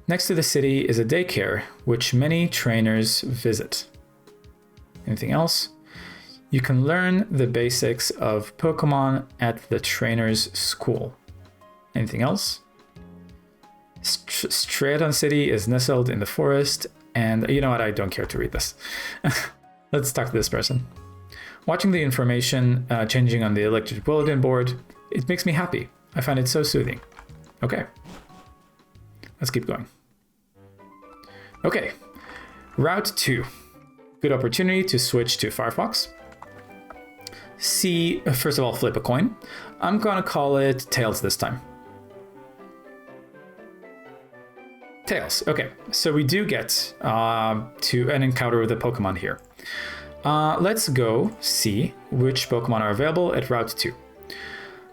Next to the city is a daycare, which many trainers visit. Anything else? You can learn the basics of Pokemon at the trainer's school. Anything else? Straton City is nestled in the forest, and you know what? I don't care to read this. Let's talk to this person. Watching the information changing on the electric bulletin board, it makes me happy. I find it so soothing. Okay. Let's keep going. Okay. Route 2. Good opportunity to switch to Firefox. See, first of all, flip a coin. I'm gonna call it Tails this time. Tails. Okay, so we do get to an encounter with a Pokemon here. Let's go see which Pokemon are available at Route 2.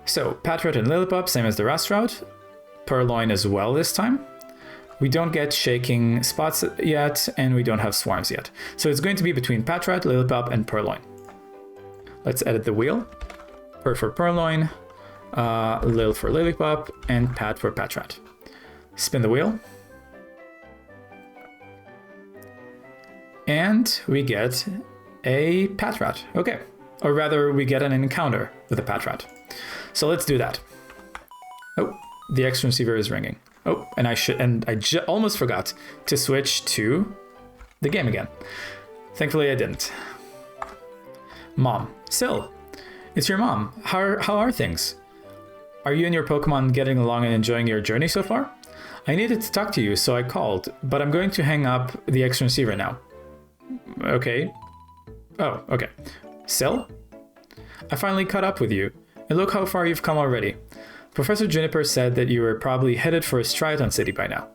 So, Patrat and Lillipup, same as the last route. Purloin as well this time. We don't get Shaking Spots yet, and we don't have Swarms yet. So it's going to be between Patrat, Lillipup, and Purloin. Let's edit the wheel. Purr for Purloin. Lil for Lilipop, and Pat for Patrat. Spin the wheel. And we get a Patrat. Okay. Or rather, we get an encounter with a Patrat. So let's do that. Oh, the extra receiver is ringing. Oh, and I almost forgot to switch to the game again. Thankfully, I didn't. Mom. Sil, it's your mom. How are things? Are you and your Pokemon getting along and enjoying your journey so far? I needed to talk to you, so I called, but I'm going to hang up the extra receiver now. Okay. Oh, okay. Sil? I finally caught up with you, and look how far you've come already. Professor Juniper said that you were probably headed for a Striaton City by now.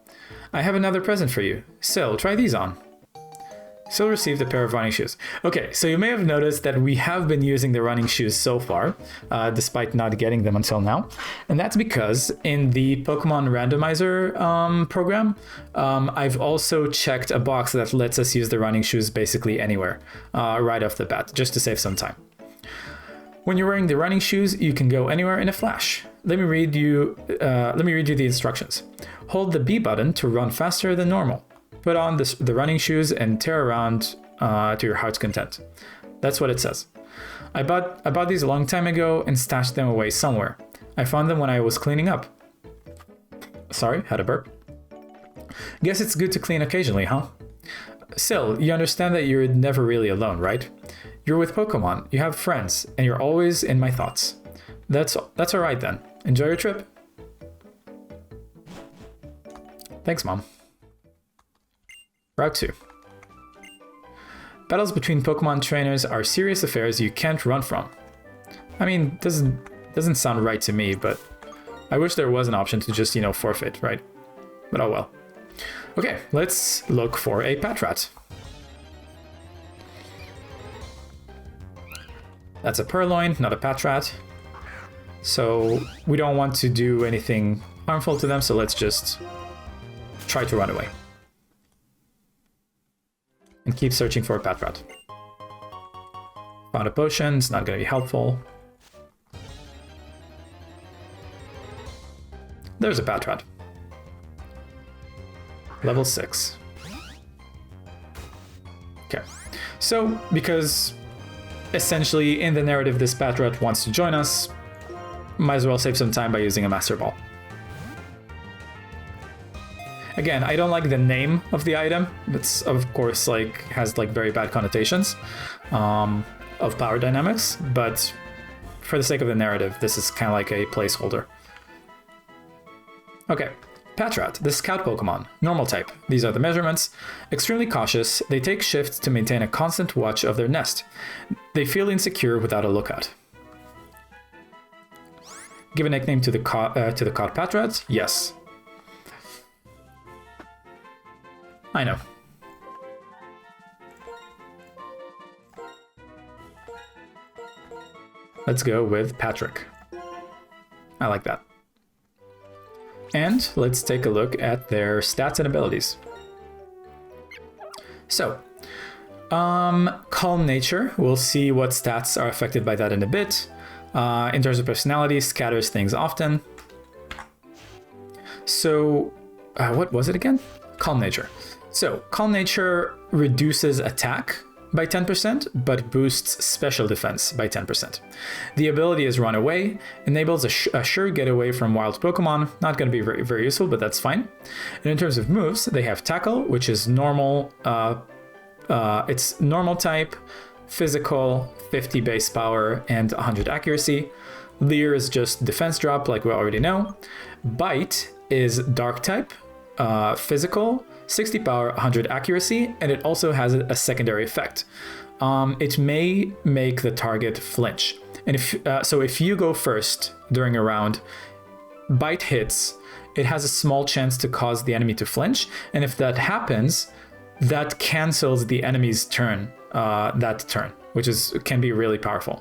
I have another present for you. Sil, try these on. Sil received a pair of running shoes. Okay, so you may have noticed that we have been using the running shoes so far, despite not getting them until now. And that's because in the Pokemon Randomizer program, I've also checked a box that lets us use the running shoes basically anywhere, right off the bat, just to save some time. When you're wearing the running shoes, you can go anywhere in a flash. Let me read you the instructions. Hold the B button to run faster than normal. Put on the running shoes and tear around to your heart's content. That's what it says. I bought these a long time ago and stashed them away somewhere. I found them when I was cleaning up. Sorry, had a burp. Guess it's good to clean occasionally, huh? Sil, you understand that you're never really alone, right? You're with Pokemon, you have friends, and you're always in my thoughts. That's all right then. Enjoy your trip. Thanks, Mom. Route 2. Battles between Pokemon trainers are serious affairs you can't run from. I mean, doesn't sound right to me, but I wish there was an option to just, forfeit, right? But oh well. Okay, let's look for a Patrat. That's a Purloin, not a Patrat. So we don't want to do anything harmful to them, so let's just try to run away. And keep searching for a Patrat. Found a potion, it's not going to be helpful. There's a Patrat. Level 6. Okay, so because essentially in the narrative this Patrat wants to join us, might as well save some time by using a Master Ball. Again, I don't like the name of the item. It's of course has very bad connotations of power dynamics, but for the sake of the narrative, this is kind of like a placeholder. Okay, Patrat, the scout Pokemon, normal type. These are the measurements. Extremely cautious, they take shifts to maintain a constant watch of their nest. They feel insecure without a lookout. Give a nickname to the caught Patrats? Yes. I know. Let's go with Patrick. I like that. And let's take a look at their stats and abilities. So, Calm Nature, we'll see what stats are affected by that in a bit. In terms of personality, scatters things often. So, what was it again? Calm Nature. So, Calm Nature reduces attack by 10%, but boosts special defense by 10%. The ability is Run Away, enables a sure getaway from wild Pokemon. Not going to be very, very useful, but that's fine. And in terms of moves, they have Tackle, which is normal. It's normal type, physical, 50 base power, and 100 accuracy. Leer is just defense drop, like we already know. Bite is dark type, physical, 60 power, 100 accuracy, and it also has a secondary effect. It may make the target flinch. And if you go first during a round, Bite hits, it has a small chance to cause the enemy to flinch, and if that happens, that cancels the enemy's turn, which can be really powerful.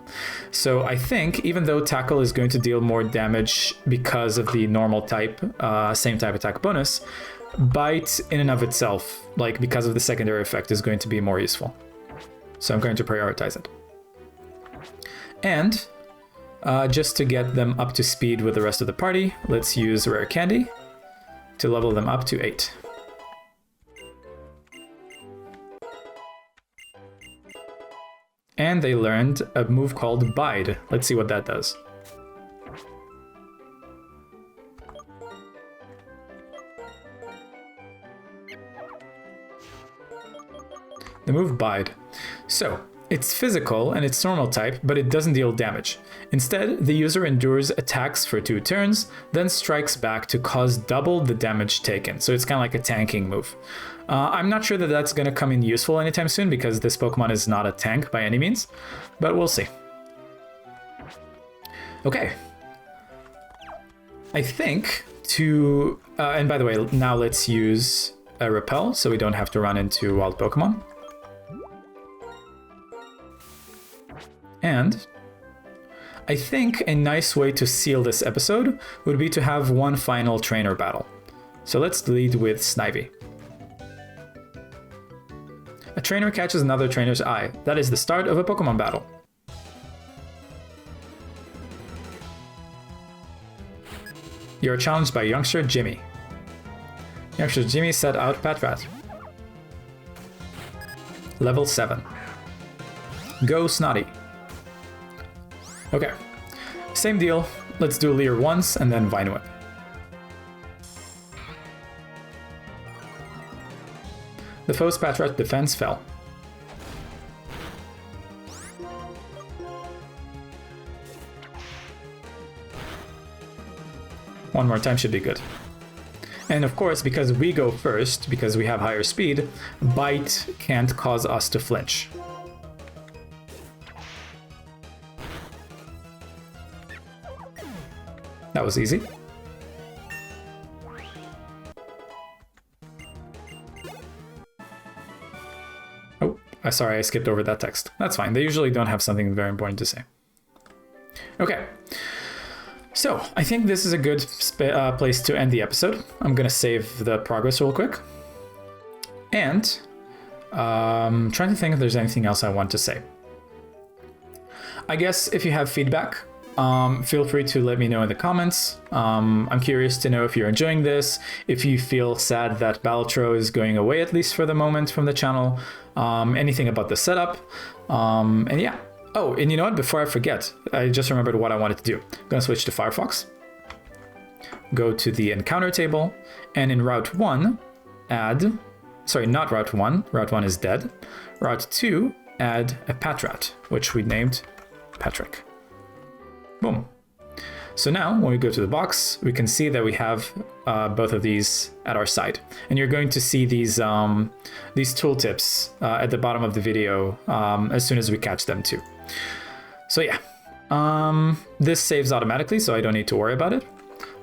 So I think even though Tackle is going to deal more damage because of the normal type, same type attack bonus, Bite in and of itself, because of the secondary effect, is going to be more useful. So I'm going to prioritize it. And Just to get them up to speed with the rest of the party, let's use Rare Candy to level them up to 8. And they learned a move called Bide. Let's see what that does. The move Bide. So, it's physical and it's normal type, but it doesn't deal damage. Instead, the user endures attacks for 2 turns, then strikes back to cause double the damage taken. So it's kind of like a tanking move. I'm not sure that that's going to come in useful anytime soon because this Pokemon is not a tank by any means, but we'll see. Okay. I think to... and by the way, now let's use a Repel so we don't have to run into wild Pokemon. And I think a nice way to seal this episode would be to have one final trainer battle. So let's lead with Snivy. A trainer catches another trainer's eye. That is the start of a Pokemon battle. You are challenged by youngster Jimmy. Youngster Jimmy set out Patrat. Level 7. Go Snotty. Okay, same deal. Let's do Leer once and then Vine Whip. The foe's Patrat defense fell. One more time should be good. And of course, because we go first, because we have higher speed, Bite can't cause us to flinch. That was easy. Oh, sorry, I skipped over that text. That's fine. They usually don't have something very important to say. Okay. So, I think this is a good place to end the episode. I'm going to save the progress real quick. And trying to think if there's anything else I want to say. I guess if you have feedback, feel free to let me know in the comments. I'm curious to know if you're enjoying this, if you feel sad that Balatro is going away, at least for the moment, from the channel, anything about the setup, and yeah. Oh, and you know what? Before I forget, I just remembered what I wanted to do. I'm going to switch to Firefox, go to the encounter table, and in Route 1, add, sorry, not Route 1, Route 1 is dead. Route 2, add a Patrat, which we named Patrick. Boom. So now when we go to the box, we can see that we have both of these at our side. And you're going to see these tooltips at the bottom of the video as soon as we catch them too. So yeah, this saves automatically, so I don't need to worry about it.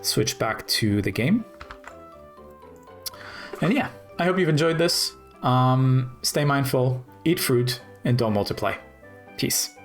Switch back to the game. And yeah, I hope you've enjoyed this. Stay mindful, eat fruit, and don't multiply. Peace.